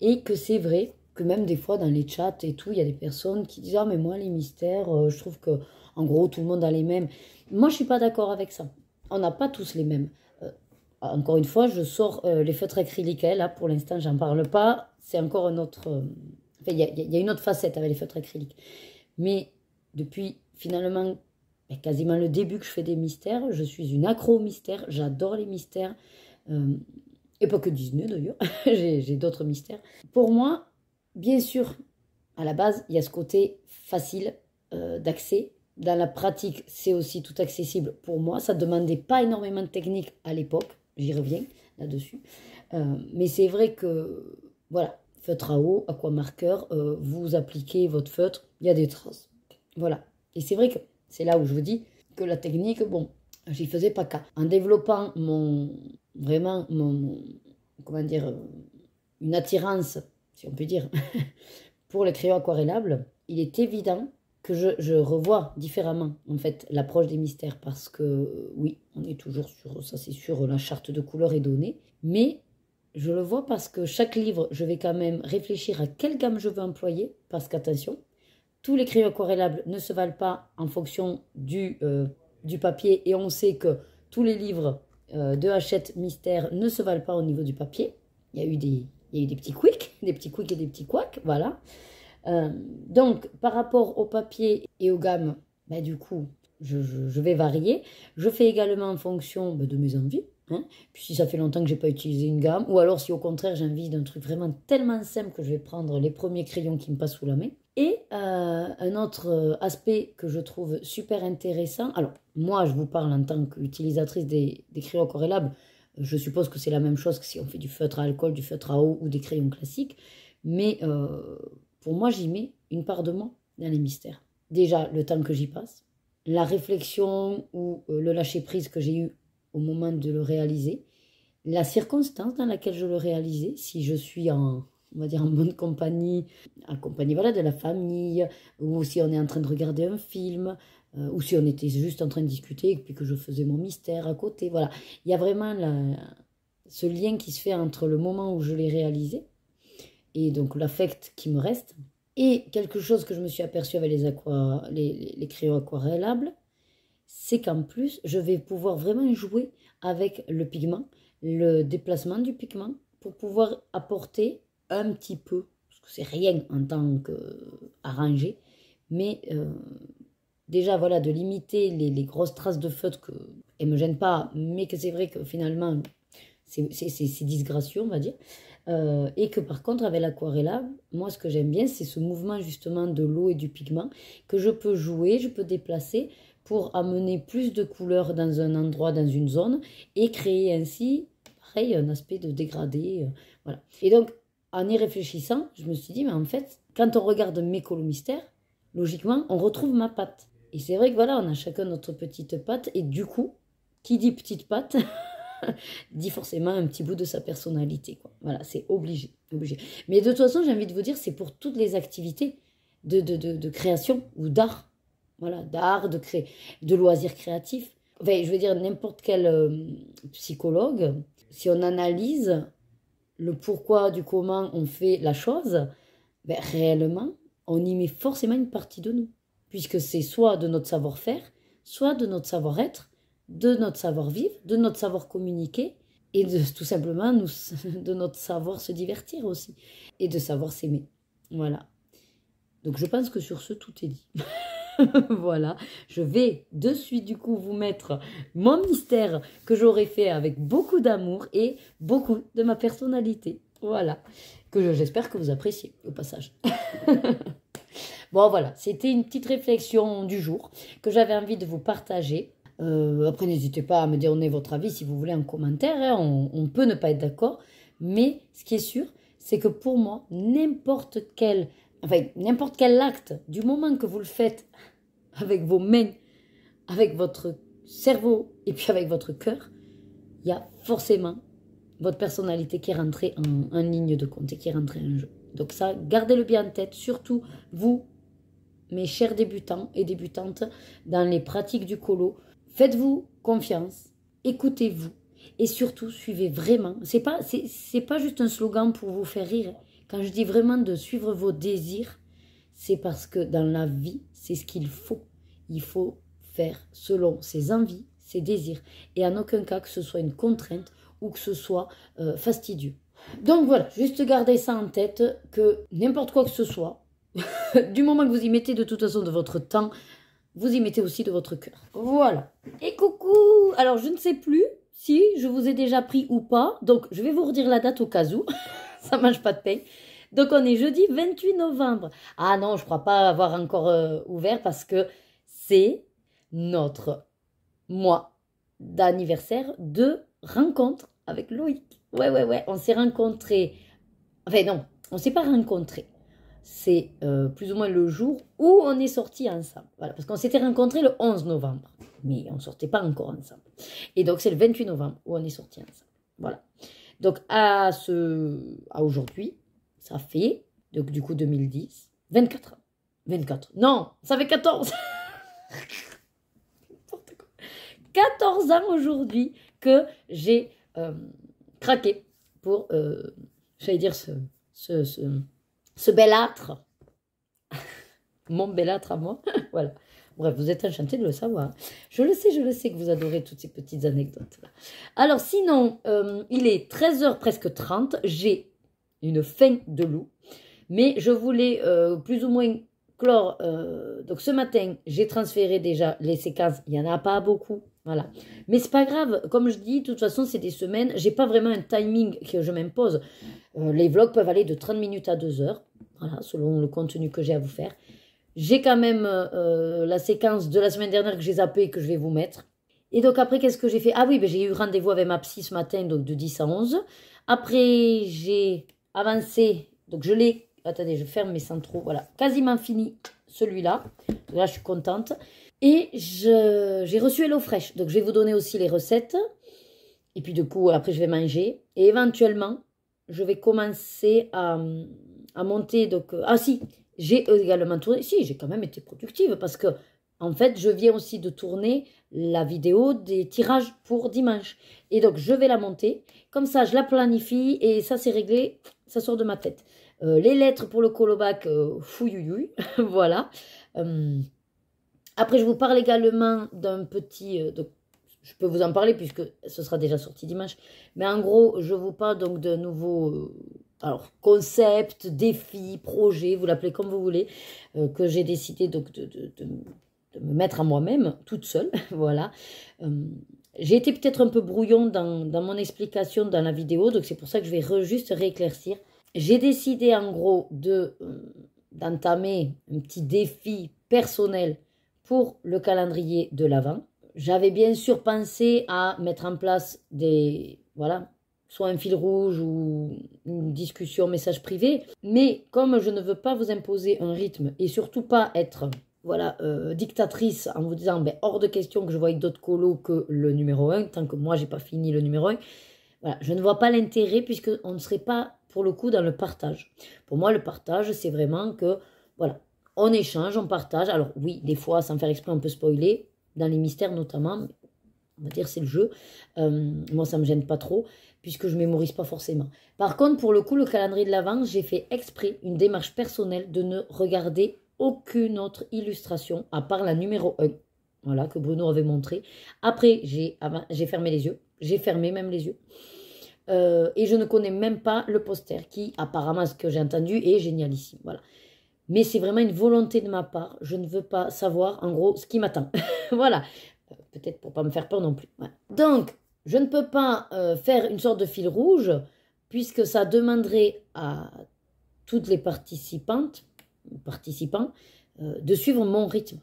et que c'est vrai que même des fois dans les chats et tout, il y a des personnes qui disent « Ah, mais moi, les mystères, je trouve que, en gros, tout le monde a les mêmes. » Moi, je suis pas d'accord avec ça. On n'a pas tous les mêmes. Encore une fois, je sors les feutres acryliques. Là, pour l'instant, j'en parle pas. C'est encore un autre... Enfin, il y a une autre facette avec les feutres acryliques. Mais depuis, finalement, quasiment le début que je fais des mystères, je suis une accro aux mystères. J'adore les mystères. Et pas que Disney, d'ailleurs. J'ai d'autres mystères. Pour moi, bien sûr, à la base, il y a ce côté facile d'accès. Dans la pratique, c'est aussi tout accessible pour moi. Ça ne demandait pas énormément de technique à l'époque. J'y reviens là-dessus. Mais c'est vrai que, voilà, feutre à eau, aquamarqueur, vous appliquez votre feutre, il y a des traces. Voilà. Et c'est vrai que c'est là où je vous dis que la technique, bon, j'y faisais pas cas. En développant vraiment comment dire, une attirance, si on peut dire, pour les crayons aquarellables, il est évident que je revois différemment, en fait, l'approche des mystères, parce que, oui, on est toujours sur, ça c'est sûr, la charte de couleurs est donnée, mais je le vois parce que chaque livre, je vais quand même réfléchir à quelle gamme je veux employer, parce qu'attention, tous les crayons aquarellables ne se valent pas en fonction du papier, et on sait que tous les livres de Hachette Mystère ne se valent pas au niveau du papier. Il y a eu des petits quicks, des petits quicks et des petits couacs, voilà. Donc, par rapport au papier et aux gammes, bah, du coup, je vais varier. Je fais également en fonction de mes envies. Hein. Puis si ça fait longtemps que j'ai pas utilisé une gamme, ou alors si au contraire j'ai envie d'un truc vraiment tellement simple que je vais prendre les premiers crayons qui me passent sous la main. Et un autre aspect que je trouve super intéressant, alors moi je vous parle en tant qu'utilisatrice des crayons aquarellables, je suppose que c'est la même chose que si on fait du feutre à alcool, du feutre à eau ou des crayons classiques, mais pour moi j'y mets une part de moi dans les mystères. Déjà le temps que j'y passe, la réflexion ou le lâcher-prise que j'ai eu au moment de le réaliser, la circonstance dans laquelle je le réalisais, si je suis on va dire en bonne compagnie, accompagnée voilà, de la famille, ou si on est en train de regarder un film, ou si on était juste en train de discuter et puis que je faisais mon mystère à côté, voilà. Il y a vraiment ce lien qui se fait entre le moment où je l'ai réalisé et donc l'affect qui me reste, et quelque chose que je me suis aperçue avec les crayons aquarellables, c'est qu'en plus, je vais pouvoir vraiment jouer avec le pigment, le déplacement du pigment, pour pouvoir apporter un petit peu, parce que c'est rien en tant qu'arrangé, mais déjà, voilà, de limiter les grosses traces de feutre elles ne me gênent pas, mais que c'est vrai que finalement, c'est disgracieux, on va dire. Et que par contre, avec l'aquarellable, moi, ce que j'aime bien, c'est ce mouvement justement de l'eau et du pigment, que je peux jouer, je peux déplacer, pour amener plus de couleurs dans un endroit, dans une zone, et créer ainsi, pareil, un aspect de dégradé. Voilà. Et donc, en y réfléchissant, je me suis dit, mais en fait, quand on regarde mes colos mystères, logiquement, on retrouve ma patte. Et c'est vrai que voilà, on a chacun notre petite patte, et du coup, qui dit petite patte, dit forcément un petit bout de sa personnalité, quoi. Voilà, c'est obligé, obligé. Mais de toute façon, j'ai envie de vous dire, c'est pour toutes les activités de création ou d'art. Voilà, d'art, de loisirs créatifs. Enfin, je veux dire, n'importe quel psychologue, si on analyse le pourquoi du comment on fait la chose, ben, réellement, on y met forcément une partie de nous. Puisque c'est soit de notre savoir-faire, soit de notre savoir-être, de notre savoir-vivre, de notre savoir communiquer, et tout simplement de notre savoir se divertir aussi, et de savoir s'aimer. Voilà. Donc je pense que sur ce, tout est dit. Voilà, je vais de suite du coup vous mettre mon mystère que j'aurais fait avec beaucoup d'amour et beaucoup de ma personnalité. Voilà, que j'espère que vous appréciez au passage. Bon voilà, c'était une petite réflexion du jour que j'avais envie de vous partager. Après n'hésitez pas à me donner votre avis si vous voulez en commentaire, hein. On peut ne pas être d'accord, mais ce qui est sûr, c'est que pour moi, n'importe quel acte, du moment que vous le faites avec vos mains, avec votre cerveau et puis avec votre cœur, il y a forcément votre personnalité qui est rentrée en ligne de compte et qui est rentrée en jeu. Donc ça, gardez-le bien en tête, surtout vous, mes chers débutants et débutantes, dans les pratiques du colo. Faites-vous confiance, écoutez-vous et surtout suivez vraiment. C'est pas juste un slogan pour vous faire rire. Quand je dis vraiment de suivre vos désirs, c'est parce que dans la vie, c'est ce qu'il faut. Il faut faire selon ses envies, ses désirs. Et en aucun cas que ce soit une contrainte ou que ce soit fastidieux. Donc voilà, juste gardez ça en tête, que n'importe quoi que ce soit, du moment que vous y mettez de toute façon de votre temps, vous y mettez aussi de votre cœur. Voilà. Et coucou! Alors je ne sais plus si je vous ai déjà pris ou pas, donc je vais vous redire la date au cas où. Ça mange pas de pain. Donc on est jeudi 28 novembre. Ah non, je crois pas avoir encore ouvert parce que c'est notre mois d'anniversaire de rencontre avec Loïc. Ouais, on s'est rencontrés. Enfin non, on s'est pas rencontrés. C'est plus ou moins le jour où on est sortis ensemble. Voilà, parce qu'on s'était rencontrés le 11 novembre. Mais on ne sortait pas encore ensemble. Et donc c'est le 28 novembre où on est sortis ensemble. Voilà. Donc à aujourd'hui, ça fait, donc du coup 2010, 24 ans. 24. Non, ça fait 14. 14 ans aujourd'hui que j'ai craqué pour, j'allais dire, ce belâtre. Mon belâtre à moi. Voilà. Bref, vous êtes enchantés de le savoir. Je le sais que vous adorez toutes ces petites anecdotes-là. Alors sinon, il est 13h presque 30. J'ai une faim de loup. Mais je voulais plus ou moins clore. Donc ce matin, j'ai transféré déjà les séquences. Il n'y en a pas beaucoup. Voilà. Mais c'est pas grave. Comme je dis, de toute façon, c'est des semaines. J'ai pas vraiment un timing que je m'impose. Les vlogs peuvent aller de 30 minutes à 2 heures. Voilà, selon le contenu que j'ai à vous faire. J'ai quand même la séquence de la semaine dernière que j'ai zappée et que je vais vous mettre. Et donc après, qu'est-ce que j'ai fait? Ah oui, ben, j'ai eu rendez-vous avec ma psy ce matin, donc de 10 à 11. Après, j'ai avancé. Donc je l'ai... Attendez, je ferme mes centraux. Voilà, quasiment fini celui-là. Là, je suis contente. Et j'ai reçu HelloFresh. Donc je vais vous donner aussi les recettes. Et puis du coup, après, je vais manger. Et éventuellement, je vais commencer à monter. Donc, ah si, j'ai également tourné. Si, j'ai quand même été productive parce que, en fait, je viens aussi de tourner la vidéo des tirages pour dimanche. Et donc, je vais la monter. Comme ça, je la planifie et ça, c'est réglé. Ça sort de ma tête. Les lettres pour le colobac, fouillouille, voilà. Après, je vous parle également d'un petit... je peux vous en parler puisque ce sera déjà sorti dimanche. Mais en gros, je vous parle donc d'un nouveau... alors, concept, défi, projet, vous l'appelez comme vous voulez, que j'ai décidé donc de me mettre à moi-même, toute seule, voilà. J'ai été peut-être un peu brouillon dans mon explication dans la vidéo, donc c'est pour ça que je vais juste rééclaircir. J'ai décidé en gros d'entamer un petit défi personnel pour le calendrier de l'Avent. J'avais bien sûr pensé à mettre en place voilà, soit un fil rouge ou une discussion, message privé. Mais comme je ne veux pas vous imposer un rythme et surtout pas être voilà, dictatrice en vous disant ben, hors de question que je voie avec d'autres colos que le numéro 1, tant que moi j'ai pas fini le numéro 1. Voilà, je ne vois pas l'intérêt puisqu'on ne serait pas pour le coup dans le partage. Pour moi, le partage, c'est vraiment que, voilà, on échange, on partage. Alors oui, des fois, sans faire exprès, on peut spoiler, dans les mystères notamment, mais on va dire c'est le jeu. Moi, ça ne me gêne pas trop, puisque je ne mémorise pas forcément. Par contre, pour le coup, le calendrier de l'Avent, j'ai fait exprès une démarche personnelle de ne regarder aucune autre illustration, à part la numéro 1, voilà, que Bruno avait montré. Après, j'ai fermé les yeux, j'ai fermé même les yeux. Et je ne connais même pas le poster qui, apparemment, ce que j'ai entendu, est génialissime. Voilà. Mais c'est vraiment une volonté de ma part. Je ne veux pas savoir, en gros, ce qui m'attend. Voilà. Peut-être pour ne pas me faire peur non plus. Voilà. Donc, je ne peux pas faire une sorte de fil rouge, puisque ça demanderait à toutes les participants, de suivre mon rythme.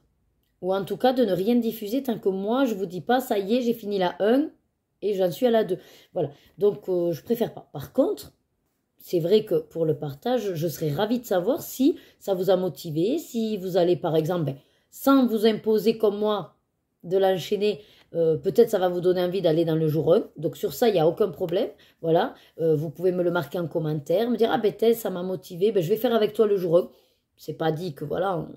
Ou en tout cas, de ne rien diffuser tant que moi, je ne vous dis pas, ça y est, j'ai fini la 1, et j'en suis à la 2. Voilà. Donc, je préfère pas. Par contre, c'est vrai que pour le partage, je serais ravie de savoir si ça vous a motivé, si vous allez, par exemple, sans vous imposer comme moi de l'enchaîner, peut-être ça va vous donner envie d'aller dans le jour 1. Donc, sur ça, il n'y a aucun problème. Voilà. Vous pouvez me le marquer en commentaire, me dire, ah ben, Tess, ça m'a motivé, je vais faire avec toi le jour 1. C'est pas dit que, voilà...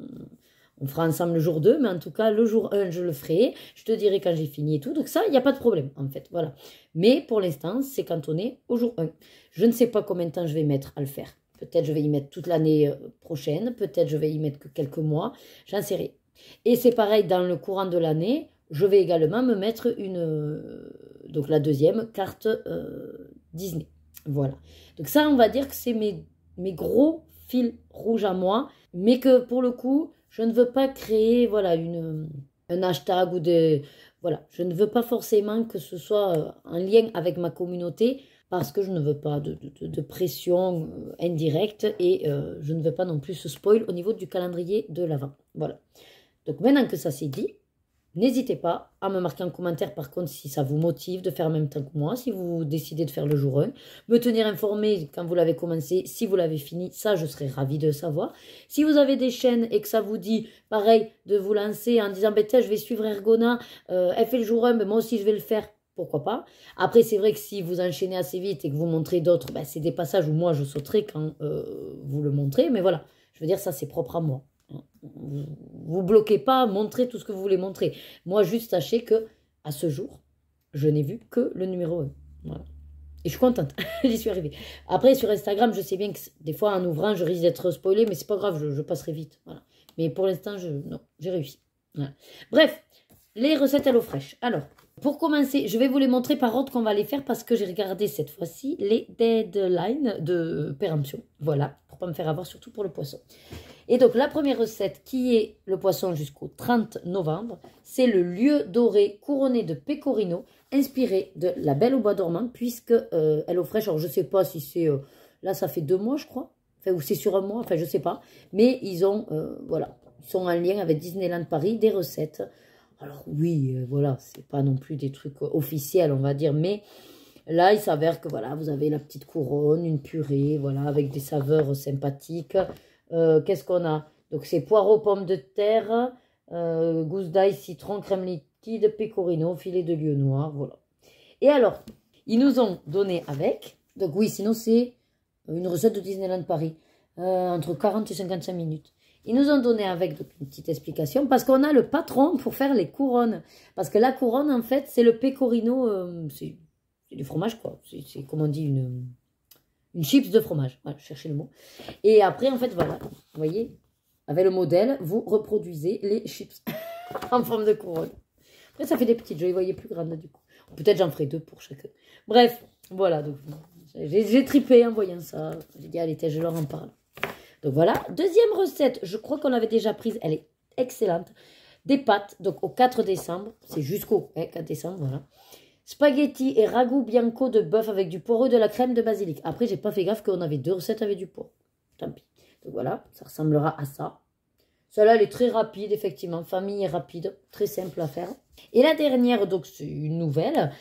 On fera ensemble le jour 2, mais en tout cas, le jour 1, je le ferai. Je te dirai quand j'ai fini et tout. Donc ça, il n'y a pas de problème, en fait. Voilà. Mais pour l'instant, c'est cantonné au jour 1. Je ne sais pas combien de temps je vais mettre à le faire. Peut-être je vais y mettre toute l'année prochaine. Peut-être je vais y mettre que quelques mois. J'en sais rien. Et c'est pareil, dans le courant de l'année, je vais également me mettre donc la deuxième carte Disney. Voilà. Donc ça, on va dire que c'est mes gros fils rouges à moi. Mais que pour le coup... je ne veux pas créer voilà, un hashtag ou des... Voilà, je ne veux pas forcément que ce soit en lien avec ma communauté parce que je ne veux pas de pression indirecte et je ne veux pas non plus ce spoil au niveau du calendrier de l'Avent. Voilà. Donc maintenant que ça c'est dit, n'hésitez pas à me marquer en commentaire par contre si ça vous motive de faire en même temps que moi, si vous décidez de faire le jour 1. Me tenir informé quand vous l'avez commencé, si vous l'avez fini, ça je serais ravie de savoir. Si vous avez des chaînes et que ça vous dit, pareil, de vous lancer en disant, je vais suivre Ergona, elle fait le jour 1, moi aussi je vais le faire, pourquoi pas. Après c'est vrai que si vous enchaînez assez vite et que vous montrez d'autres, c'est des passages où moi je sauterai quand vous le montrez, mais voilà, je veux dire ça c'est propre à moi. Vous bloquez pas, montrez tout ce que vous voulez montrer. Moi, juste sachez que à ce jour, je n'ai vu que le numéro 1. Voilà. Et je suis contente, j'y suis arrivée. Après, sur Instagram, je sais bien que des fois, en ouvrant, je risque d'être spoilée, mais c'est pas grave, je passerai vite. Voilà. Mais pour l'instant, non, j'ai réussi. Voilà. Bref, les recettes HelloFresh. Alors, pour commencer, je vais vous les montrer par ordre qu'on va les faire parce que j'ai regardé cette fois-ci les deadlines de péremption. Voilà, pour ne pas me faire avoir, surtout pour le poisson. Et donc, la première recette qui est le poisson jusqu'au 30 novembre, c'est le lieu doré couronné de pecorino, inspiré de La Belle au bois dormant, puisque HelloFresh, alors je ne sais pas si c'est... là, ça fait 2 mois, je crois. Enfin, ou c'est sur 1 mois, enfin, je ne sais pas. Mais ils ont, voilà, ils sont en lien avec Disneyland Paris, des recettes. Alors oui, voilà, c'est pas non plus des trucs officiels, on va dire, mais là, il s'avère que, voilà, vous avez la petite couronne, une purée, voilà, avec des saveurs sympathiques. Qu'est-ce qu'on a? Donc, c'est poireaux, pommes de terre, gousse d'ail, citron, crème liquide, pecorino, filet de lieu noir, voilà. Et alors, ils nous ont donné avec, donc oui, sinon c'est une recette de Disneyland Paris, entre 40 et 55 minutes. Ils nous ont donné avec donc, une petite explication, parce qu'on a le patron pour faire les couronnes. Parce que la couronne, en fait, c'est le pecorino, c'est du fromage, quoi. C'est comme on dit, une chips de fromage. Voilà, cherchez le mot. Et après, en fait, voilà, vous voyez, avec le modèle, vous reproduisez les chips en forme de couronne. Après, ça fait des petites, je les voyais plus grandes, du coup. Peut-être j'en ferai 2 pour chacun. Bref, voilà, donc j'ai tripé en voyant ça. J'ai dit, allez, je leur en parle. Donc voilà, deuxième recette, je crois qu'on l'avait déjà prise, elle est excellente. Des pâtes, donc au 4 décembre, c'est jusqu'au 4 décembre, voilà. Spaghetti et ragoût bianco de bœuf avec du poireau et de la crème de basilic. Après, j'ai pas fait gaffe qu'on avait 2 recettes avec du poireau. Tant pis. Donc voilà, ça ressemblera à ça. Celle-là, elle est très rapide, effectivement. Famille et rapide, très simple à faire. Et la dernière, donc c'est une nouvelle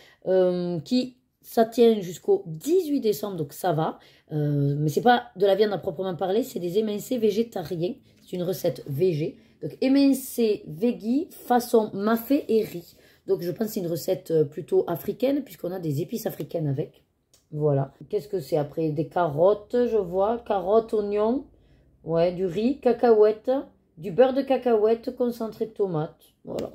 qui... Ça tient jusqu'au 18 décembre, donc ça va. Mais c'est pas de la viande à proprement parler, c'est des émincés végétariens. C'est une recette végé. Donc émincés veggie façon mafé et riz. Donc je pense que c'est une recette plutôt africaine, puisqu'on a des épices africaines avec. Voilà. Qu'est-ce que c'est après? Des carottes, je vois. Carottes, oignons. Ouais, du riz, cacahuètes, du beurre de cacahuète, concentré de tomate. Voilà.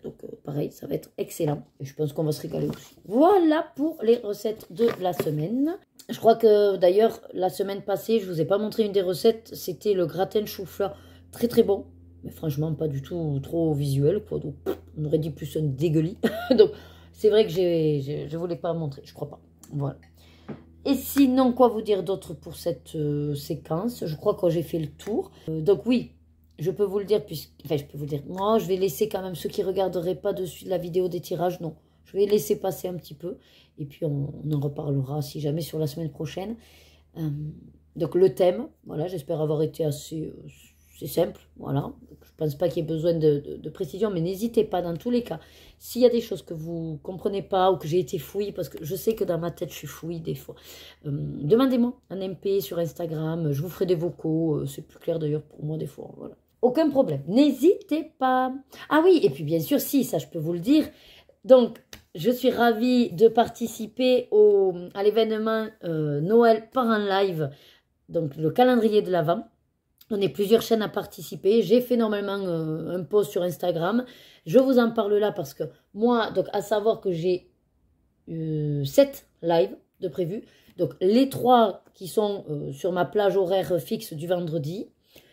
Donc, pareil, ça va être excellent. Et je pense qu'on va se régaler aussi. Voilà pour les recettes de la semaine. Je crois que, d'ailleurs, la semaine passée, je ne vous ai pas montré une des recettes. C'était le gratin de chou-fleur. Très, très bon. Mais franchement, pas du tout trop visuel, quoi. Donc, on aurait dit plus un dégueulis. Donc, c'est vrai que je ne voulais pas montrer. Je crois pas. Voilà. Et sinon, quoi vous dire d'autre pour cette séquence? Je crois que j'ai fait le tour. Donc, oui. Je peux vous le dire, enfin, je peux vous le dire. Moi, je vais laisser quand même ceux qui ne regarderaient pas dessus la vidéo des tirages, non. Je vais laisser passer un petit peu. Et puis, on en reparlera, si jamais, sur la semaine prochaine. Donc, le thème, voilà, j'espère avoir été assez simple. Voilà. Je ne pense pas qu'il y ait besoin de précision, mais n'hésitez pas, dans tous les cas. S'il y a des choses que vous ne comprenez pas ou que j'ai été fouille, parce que je sais que dans ma tête, je suis fouille des fois, demandez-moi un MP sur Instagram. Je vous ferai des vocaux. C'est plus clair, d'ailleurs, pour moi, des fois. Voilà. Aucun problème. N'hésitez pas. Ah oui, et puis bien sûr, si, ça je peux vous le dire. Donc, je suis ravie de participer à l'événement Noël par un live. Donc, le calendrier de l'Avent. On est plusieurs chaînes à participer. J'ai fait normalement un post sur Instagram. Je vous en parle là parce que moi, donc à savoir que j'ai 7 lives de prévus. Donc, les 3 qui sont sur ma plage horaire fixe du vendredi.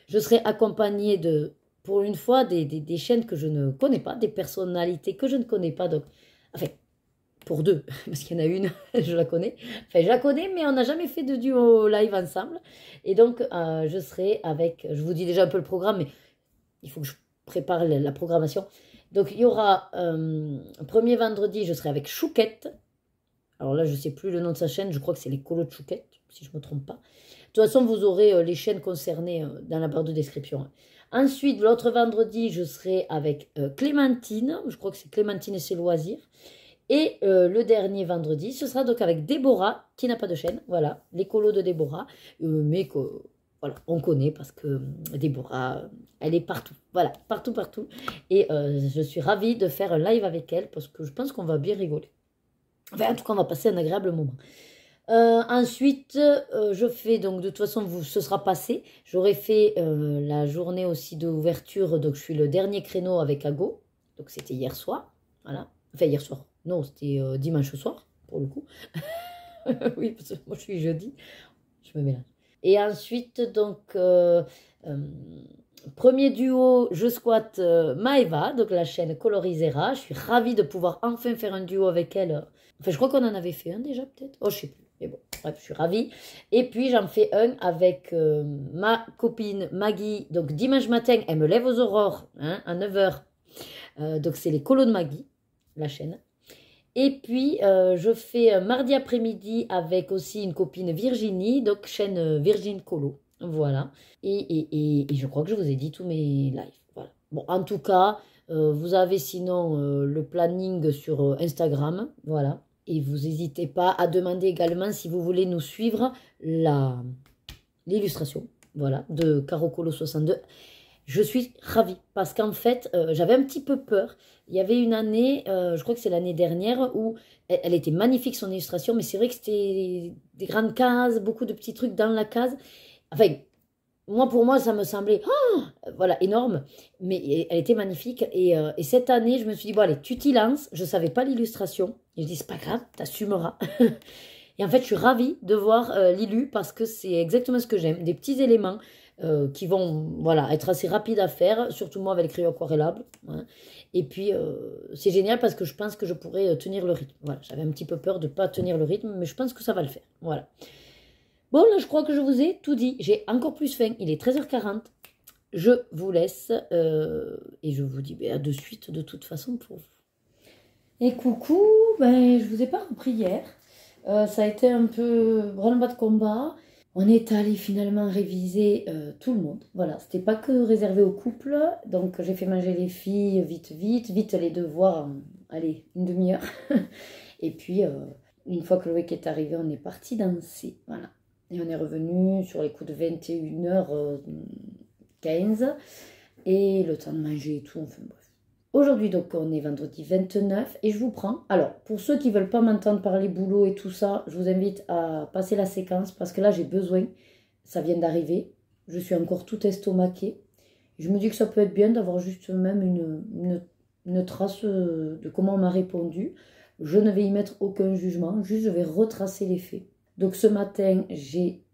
Je serai accompagnée de, pour une fois, des chaînes que je ne connais pas, des personnalités que je ne connais pas. Donc, enfin, pour 2, parce qu'il y en a une, je la connais. Enfin, je la connais, mais on n'a jamais fait de duo live ensemble. Et donc, je serai avec, je vous dis déjà un peu le programme, mais il faut que je prépare la programmation. Donc, il y aura, premier vendredi, je serai avec Chouquette. Alors là, je ne sais plus le nom de sa chaîne, je crois que c'est les colos de Chouquette, si je ne me trompe pas. De toute façon, vous aurez les chaînes concernées dans la barre de description. Ensuite, l'autre vendredi, je serai avec Clémentine. Je crois que c'est Clémentine et ses loisirs. Et le dernier vendredi, ce sera donc avec Déborah, qui n'a pas de chaîne. Voilà, l'écolo de Déborah. Mais que, voilà, on connaît parce que Déborah, elle est partout. Voilà, partout, partout. Et je suis ravie de faire un live avec elle parce que je pense qu'on va bien rigoler. Enfin, en tout cas, on va passer un agréable moment. Ensuite, je fais, donc de toute façon, ce sera passé. J'aurai fait la journée aussi d'ouverture, donc je suis le dernier créneau avec Ago. Donc c'était hier soir, voilà. Enfin hier soir, non, c'était dimanche soir, pour le coup. Oui, parce que moi je suis jeudi, je me mélange. Et ensuite, donc, Premier duo, je squatte Maeva, donc la chaîne Colorisera. Je suis ravie de pouvoir enfin faire un duo avec elle. Enfin, je crois qu'on en avait fait un déjà, peut-être. Oh, je sais plus. Mais bon, bref, je suis ravie. Et puis, j'en fais un avec ma copine Maggie. Donc, dimanche matin, elle me lève aux aurores, hein, à 9h. Donc, c'est les colos de Maggie, la chaîne. Et puis, je fais mardi après-midi avec aussi une copine Virginie, donc chaîne Virgin Colo. Voilà. Et je crois que je vous ai dit tous mes lives. Voilà. Bon, en tout cas, vous avez sinon le planning sur Instagram. Voilà. Et vous n'hésitez pas à demander également si vous voulez nous suivre l'illustration. Voilà, de Carocolo 62. Je suis ravie parce qu'en fait, j'avais un petit peu peur. Il y avait une année, je crois que c'est l'année dernière, où elle était magnifique son illustration, mais c'est vrai que c'était des grandes cases, beaucoup de petits trucs dans la case. Enfin, pour moi, ça me semblait voilà, énorme, mais elle était magnifique. Et cette année, je me suis dit, bon, allez, tu t'y lances. Je ne savais pas l'illustration. Et je dis, c'est pas grave, t'assumeras. Et en fait, je suis ravie de voir l'illu parce que c'est exactement ce que j'aime. Des petits éléments qui vont voilà, être assez rapides à faire, surtout moi avec les crayons aquarellables. Hein. Et puis, c'est génial parce que je pense que je pourrais tenir le rythme. Voilà, j'avais un petit peu peur de ne pas tenir le rythme, mais je pense que ça va le faire. Voilà. Bon, là, je crois que je vous ai tout dit. J'ai encore plus faim. Il est 13h40. Je vous laisse et je vous dis à de suite de toute façon pour vous. Et coucou, je vous ai pas repris hier. Ça a été un peu branle-bas de combat. On est allé finalement réviser tout le monde. Voilà, c'était pas que réservé au couple. Donc j'ai fait manger les filles vite les devoirs. Allez, une demi-heure. Et puis, une fois que le week-end est arrivé, on est parti danser. Voilà. Et on est revenu sur les coups de 21h15. Et le temps de manger et tout, enfin bref. Aujourd'hui, donc, on est vendredi 29 et je vous prends. Alors, pour ceux qui ne veulent pas m'entendre parler boulot et tout ça, je vous invite à passer la séquence parce que là, j'ai besoin. Ça vient d'arriver. Je suis encore tout estomaquée. Je me dis que ça peut être bien d'avoir juste même une trace de comment on m'a répondu. Je ne vais y mettre aucun jugement. Juste, je vais retracer les faits. Donc, ce matin, j'ai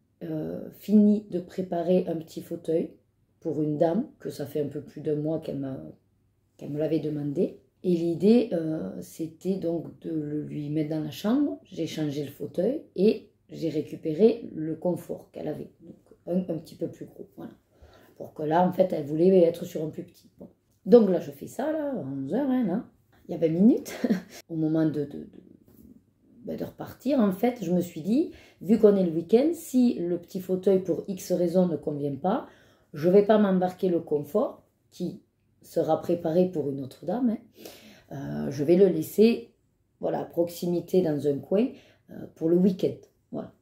fini de préparer un petit fauteuil pour une dame que ça fait un peu plus d'un mois qu'elle me l'avait demandé. Et l'idée, c'était donc de le lui mettre dans la chambre. J'ai changé le fauteuil et j'ai récupéré le confort qu'elle avait. Donc, un petit peu plus gros, voilà. Pour que là, en fait, elle voulait être sur un plus petit. Bon. Donc là, je fais ça, là, à 11h, hein, là. Il y a 20 minutes. Au moment de repartir, en fait, je me suis dit, vu qu'on est le week-end, si le petit fauteuil, pour X raisons, ne convient pas, je ne vais pas m'embarquer le confort, qui sera préparé pour une autre dame. Hein. Je vais le laisser voilà, à proximité dans un coin pour le week-end. Voilà.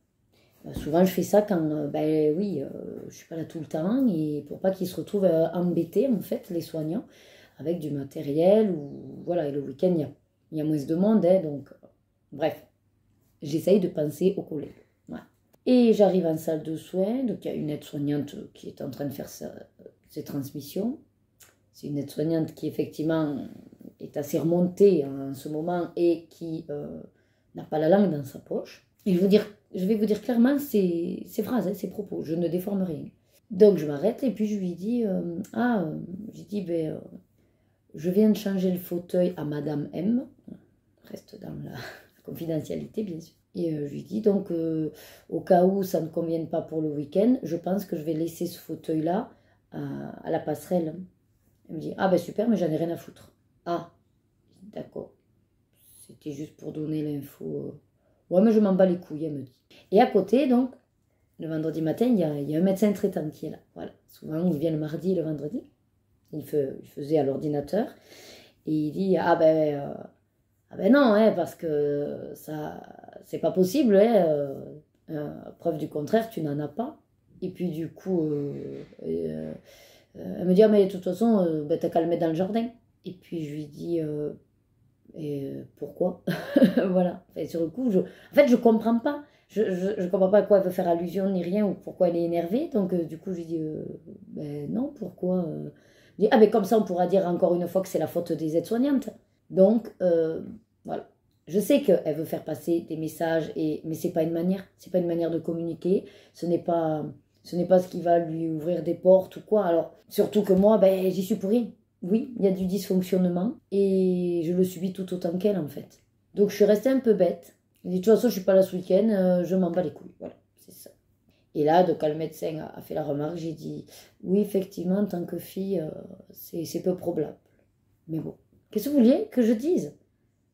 Souvent, je fais ça quand, je ne suis pas là tout le temps et pour pas qu'ils se retrouvent embêtés, en fait, les soignants, avec du matériel. Ou, voilà, et le week-end, il y a moins de monde. Hein, donc, bref, j'essaye de penser aux collègues. Voilà. Et j'arrive en salle de soins. Donc, il y a une aide-soignante qui est en train de faire ses transmissions. C'est une aide-soignante qui, effectivement, est assez remontée en ce moment et qui n'a pas la langue dans sa poche. Et je vais vous dire clairement ses phrases, ses propos. Je ne déforme rien. Donc, je m'arrête et puis je lui dis je viens de changer le fauteuil à Madame M. Reste dans la confidentialité, bien sûr. Et je lui dis donc, au cas où ça ne convienne pas pour le week-end, je pense que je vais laisser ce fauteuil-là à la passerelle. Elle me dit, super, mais j'en ai rien à foutre. Ah, d'accord. C'était juste pour donner l'info. Ouais, mais je m'en bats les couilles, elle me dit. Et à côté, donc, le vendredi matin, il y a un médecin traitant qui est là. Voilà. Souvent, il vient le mardi et le vendredi. Il faisait à l'ordinateur. Et il dit, non, hein, parce que ça, c'est pas possible. Hein, preuve du contraire, tu n'en as pas. Et puis, du coup... elle me dit, mais de toute façon, t'as qu'à le mettre dans le jardin. Et puis je lui dis, pourquoi? Voilà. Et sur le coup, je comprends pas. Je comprends pas à quoi elle veut faire allusion ni rien ou pourquoi elle est énervée. Donc du coup, je lui dis, non, pourquoi? Je dis, mais comme ça, on pourra dire encore une fois que c'est la faute des aides-soignantes. Donc, voilà. Je sais qu'elle veut faire passer des messages, mais c'est pas une manière. C'est pas une manière de communiquer. Ce n'est pas Ce n'est pas ce qui va lui ouvrir des portes ou quoi. Alors, surtout que moi, ben, j'y suis pour rien. Oui, il y a du dysfonctionnement et je le subis tout autant qu'elle en fait. Donc je suis restée un peu bête. J'ai dit, de toute façon, je suis pas là ce week-end, je m'en bats les couilles. Voilà, c'est ça. Et là, donc, quand le médecin a fait la remarque, j'ai dit, oui, effectivement, en tant que fille, c'est peu probable. Mais bon, qu'est-ce que vous vouliez que je dise?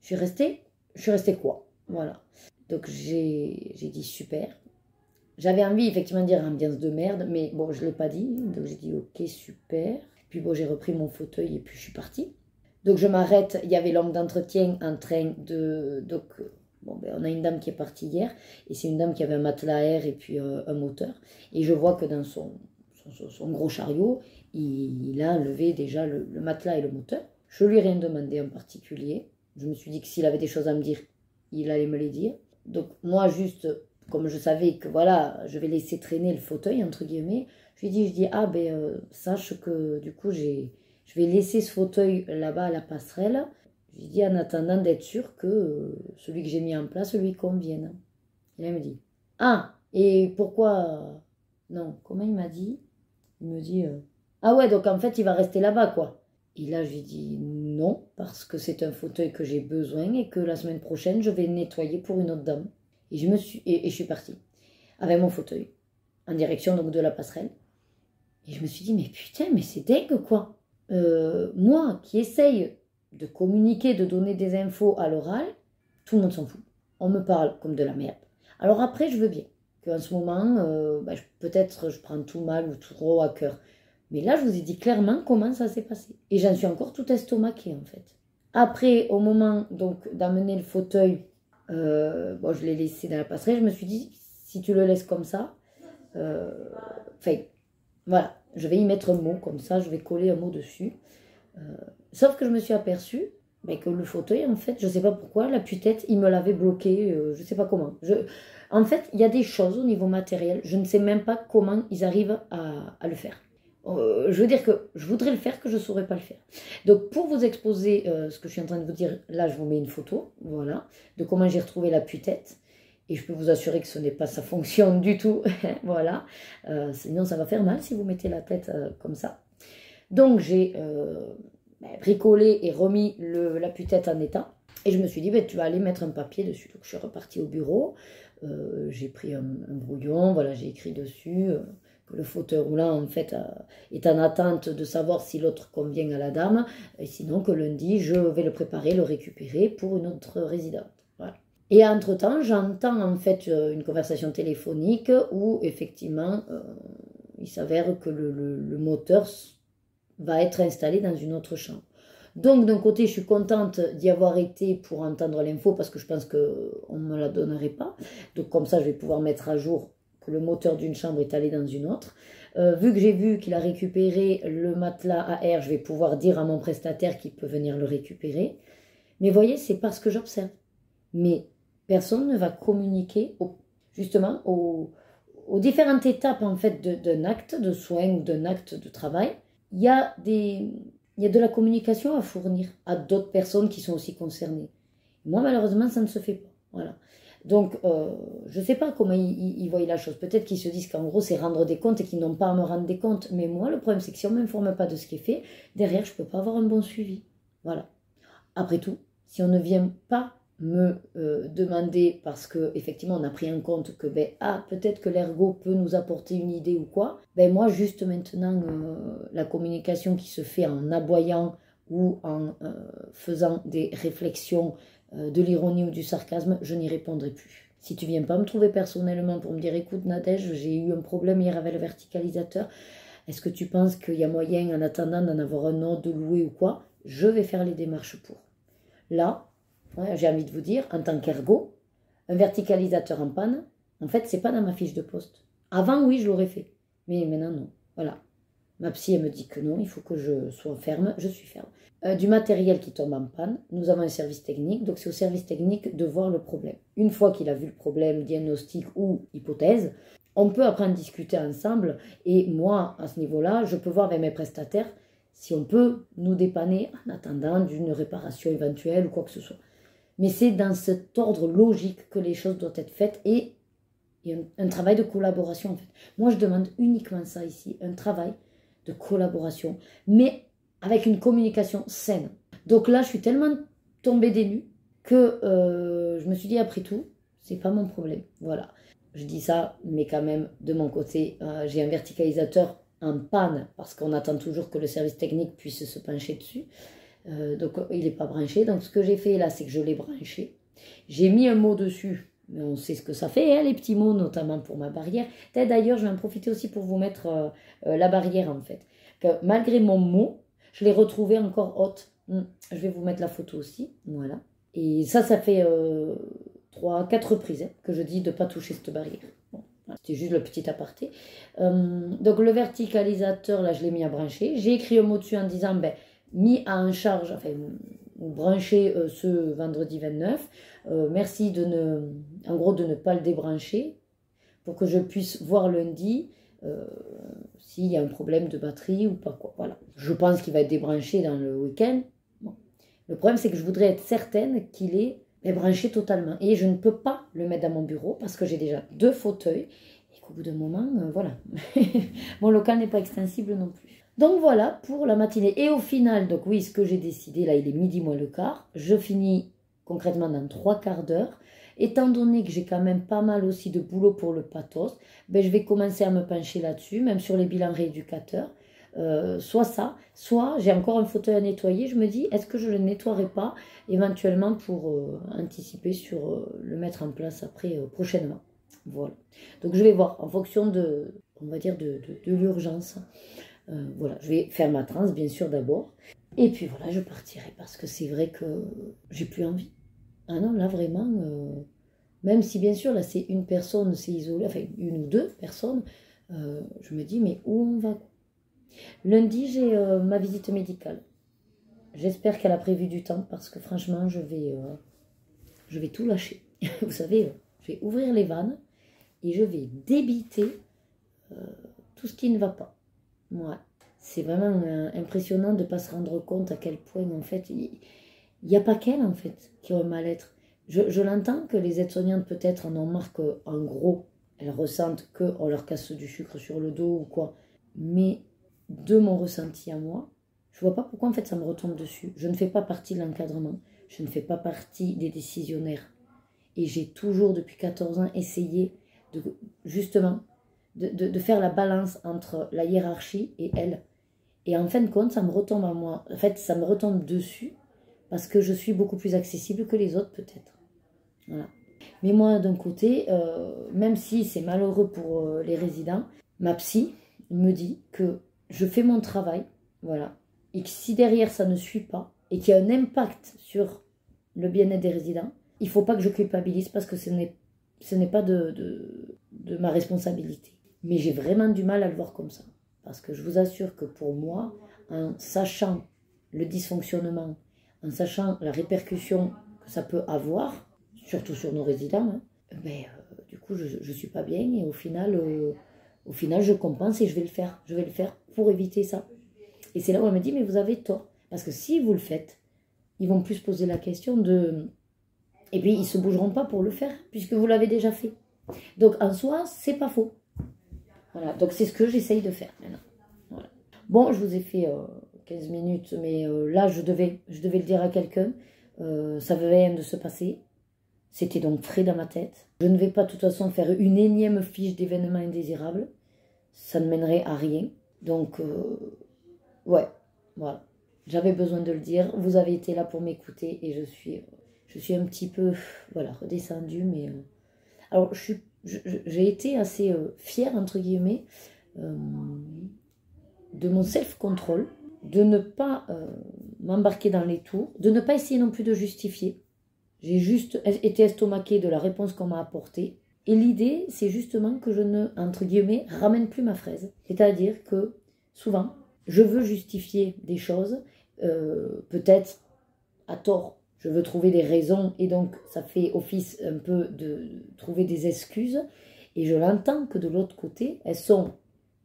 Je suis restée quoi? Voilà. Donc j'ai dit super. J'avais envie effectivement de dire ambiance de merde, mais bon, je ne l'ai pas dit. Donc j'ai dit ok, super. Puis bon, j'ai repris mon fauteuil et puis je suis partie. Donc je m'arrête, il y avait l'homme d'entretien en train de... Donc bon, ben, on a une dame qui est partie hier, et c'est une dame qui avait un matelas à air et puis un moteur. Et je vois que dans son gros chariot, il a enlevé déjà le matelas et le moteur. Je lui ai rien demandé en particulier. Je me suis dit que s'il avait des choses à me dire, il allait me les dire. Donc moi, juste, comme je savais que voilà, je vais laisser traîner le fauteuil, entre guillemets, je lui ai dit, ah ben, sache que du coup, je vais laisser ce fauteuil là-bas à la passerelle. Je lui ai dit, en attendant d'être sûr que celui que j'ai mis en place lui convienne. Et là, il me dit, ah, et pourquoi... Non, comment il m'a dit? Il me dit, ah ouais, donc en fait, il va rester là-bas, quoi. Et là, je lui ai dit non, parce que c'est un fauteuil que j'ai besoin et que la semaine prochaine, je vais le nettoyer pour une autre dame. Et je suis partie avec mon fauteuil, en direction donc de la passerelle. Et je me suis dit, mais putain, mais c'est dingue, quoi. Moi, qui essaye de communiquer, de donner des infos à l'oral, tout le monde s'en fout. On me parle comme de la merde. Alors après, je veux bien qu'en ce moment, peut-être je prends tout mal ou tout trop à cœur. Mais là, je vous ai dit clairement comment ça s'est passé. Et j'en suis encore tout estomaquée, en fait. Après, au moment donc d'amener le fauteuil, je l'ai laissé dans la passerelle. Je me suis dit, si tu le laisses comme ça, voilà, je vais y mettre un mot comme ça, je vais coller un mot dessus. Sauf que je me suis aperçue que le fauteuil, en fait, je ne sais pas pourquoi, l'appui-tête, il me l'avait bloqué, je ne sais pas comment. En fait, il y a des choses au niveau matériel, je ne sais même pas comment ils arrivent à le faire. Je veux dire que je voudrais le faire, que je ne saurais pas le faire. Donc pour vous exposer ce que je suis en train de vous dire, là je vous mets une photo, voilà, de comment j'ai retrouvé l'appui-tête. Et je peux vous assurer que ce n'est pas sa fonction du tout, voilà. Sinon ça va faire mal si vous mettez la tête comme ça. Donc j'ai bricolé et remis l'appui-tête en état. Et je me suis dit, tu vas aller mettre un papier dessus. Donc je suis repartie au bureau, j'ai pris un brouillon, voilà, j'ai écrit dessus... le fauteuil roulant en fait est en attente de savoir si l'autre convient à la dame, et sinon que lundi je vais le préparer, le récupérer pour une autre résidente. Voilà. Et entre-temps, j'entends en fait une conversation téléphonique où effectivement il s'avère que le moteur va être installé dans une autre chambre. Donc d'un côté, je suis contente d'y avoir été pour entendre l'info parce que je pense qu'on ne me la donnerait pas. Donc comme ça, je vais pouvoir mettre à jour que le moteur d'une chambre est allé dans une autre. Vu que j'ai vu qu'il a récupéré le matelas à air, je vais pouvoir dire à mon prestataire qu'il peut venir le récupérer. Mais voyez, c'est parce que j'observe. Mais personne ne va communiquer justement aux différentes étapes en fait d'un acte de soin ou d'un acte de travail. Il y a de la communication à fournir à d'autres personnes qui sont aussi concernées. Moi, malheureusement, ça ne se fait pas. Voilà. Donc, je ne sais pas comment ils voient la chose. Peut-être qu'ils se disent qu'en gros, c'est rendre des comptes et qu'ils n'ont pas à me rendre des comptes. Mais moi, le problème, c'est que si on ne m'informe pas de ce qui est fait, derrière, je ne peux pas avoir un bon suivi. Voilà. Après tout, si on ne vient pas me demander, parce qu'effectivement, on a pris en compte que, peut-être que l'ergo peut nous apporter une idée ou quoi, moi, juste maintenant, la communication qui se fait en aboyant ou en faisant des réflexions de l'ironie ou du sarcasme, je n'y répondrai plus. Si tu viens pas me trouver personnellement pour me dire, écoute Nadège, j'ai eu un problème hier avec le verticalisateur, est-ce que tu penses qu'il y a moyen en attendant d'en avoir un autre, de louer ou quoi? Je vais faire les démarches pour. Là, j'ai envie de vous dire, en tant qu'ergo, un verticalisateur en panne, en fait, c'est pas dans ma fiche de poste. Avant, oui, je l'aurais fait, mais maintenant, non. Voilà. Ma psy, elle me dit que non, il faut que je sois ferme, je suis ferme. Du matériel qui tombe en panne, nous avons un service technique, donc c'est au service technique de voir le problème. Une fois qu'il a vu le problème, diagnostic ou hypothèse, on peut après en discuter ensemble, et moi, à ce niveau-là, je peux voir avec mes prestataires si on peut nous dépanner en attendant d'une réparation éventuelle ou quoi que ce soit. Mais c'est dans cet ordre logique que les choses doivent être faites, et et un travail de collaboration en fait. Moi je demande uniquement ça ici, un travail de collaboration, mais avec une communication saine. Donc là je suis tellement tombée des nues que je me suis dit après tout, c'est pas mon problème, voilà. Je dis ça, mais quand même de mon côté, j'ai un verticalisateur en panne parce qu'on attend toujours que le service technique puisse se pencher dessus. Donc il n'est pas branché. Donc ce que j'ai fait là, c'est que je l'ai branché. J'ai mis un mot dessus, mais on sait ce que ça fait, hein, les petits mots, notamment pour ma barrière. Peut-être d'ailleurs, je vais en profiter aussi pour vous mettre la barrière en fait. Que malgré mon mot, je l'ai retrouvé encore haute. Je vais vous mettre la photo aussi, voilà. Et ça fait 3-4 reprises hein, que je dis de ne pas toucher cette barrière. Bon, c'était juste le petit aparté. Donc le verticalisateur, là, je l'ai mis à brancher. J'ai écrit un mot dessus en disant, ben, mis en charge, enfin, branché ce vendredi 29. Merci en gros, de ne pas le débrancher pour que je puisse voir lundi s'il y a un problème de batterie ou pas quoi. Voilà. Je pense qu'il va être débranché dans le week-end. Bon. Le problème, c'est que je voudrais être certaine qu'il est branché totalement. Et je ne peux pas le mettre dans mon bureau parce que j'ai déjà 2 fauteuils et qu'au bout d'un moment, voilà. Mon local n'est pas extensible non plus. Donc voilà pour la matinée. Et au final, donc oui, ce que j'ai décidé, là il est midi moins le quart, je finis concrètement dans 3/4 d'heure. Étant donné que j'ai quand même pas mal aussi de boulot pour le pathos, ben, je vais commencer à me pencher là-dessus, même sur les bilans rééducateurs. Soit ça, soit j'ai encore un fauteuil à nettoyer. Je me dis, est-ce que je le nettoierai pas éventuellement pour anticiper sur le mettre en place après prochainement. Voilà. Donc je vais voir en fonction de, on va dire, de l'urgence. Voilà, je vais faire ma transe, bien sûr, d'abord. Et puis voilà, je partirai parce que c'est vrai que j'ai plus envie. Ah non, là, vraiment, même si, bien sûr, là, c'est une personne, c'est isolé, enfin, 1 ou 2 personnes, je me dis, mais où on va? Lundi, j'ai ma visite médicale. J'espère qu'elle a prévu du temps parce que, franchement, je vais tout lâcher. Vous savez, je vais ouvrir les vannes et je vais débiter tout ce qui ne va pas. Ouais, c'est vraiment impressionnant de ne pas se rendre compte à quel point, en fait, il n'y a pas qu'elle, en fait, qui a un mal-être. Je l'entends que les aides-soignantes, peut-être, en ont marre qu'en gros, elles ressentent qu'on leur casse du sucre sur le dos ou quoi. Mais de mon ressenti à moi, je ne vois pas pourquoi, en fait, ça me retombe dessus. Je ne fais pas partie de l'encadrement. Je ne fais pas partie des décisionnaires. Et j'ai toujours, depuis 14 ans, essayé de, justement, de faire la balance entre la hiérarchie et elle. Et en fin de compte, ça me retombe à moi. En fait, ça me retombe dessus parce que je suis beaucoup plus accessible que les autres, peut-être. Voilà. Mais moi, d'un côté, même si c'est malheureux pour les résidents, ma psy me dit que je fais mon travail, voilà, et que si derrière ça ne suit pas, et qu'il y a un impact sur le bien-être des résidents, il ne faut pas que je culpabilise parce que ce n'est pas de ma responsabilité. Mais j'ai vraiment du mal à le voir comme ça. Parce que je vous assure que pour moi, en sachant le dysfonctionnement, en sachant la répercussion que ça peut avoir, surtout sur nos résidents, hein, du coup, je ne suis pas bien et au final, je compense et je vais le faire. Je vais le faire pour éviter ça. Et c'est là où elle me dit, mais vous avez tort. Parce que si vous le faites, ils vont plus se poser la question de... Et puis, ils ne se bougeront pas pour le faire, puisque vous l'avez déjà fait. Donc, en soi, c'est pas faux. Voilà, donc c'est ce que j'essaye de faire maintenant. Voilà. Bon, je vous ai fait 15 minutes, mais là, je devais le dire à quelqu'un. Ça venait de se passer. C'était donc frais dans ma tête. Je ne vais pas de toute façon faire une énième fiche d'événements indésirables. Ça ne mènerait à rien. Donc, ouais, voilà. J'avais besoin de le dire. Vous avez été là pour m'écouter et je suis un petit peu, voilà, redescendue. Mais alors, j'ai été assez fière, entre guillemets, de mon self-control, de ne pas m'embarquer dans les tours, de ne pas essayer non plus de justifier. J'ai juste été estomaquée de la réponse qu'on m'a apportée. Et l'idée, c'est justement que je ne, entre guillemets, ramène plus ma fraise. C'est-à-dire que, souvent, je veux justifier des choses, peut-être à tort. Je veux trouver des raisons et donc ça fait office un peu de trouver des excuses. Et je l'entends que de l'autre côté, elles sont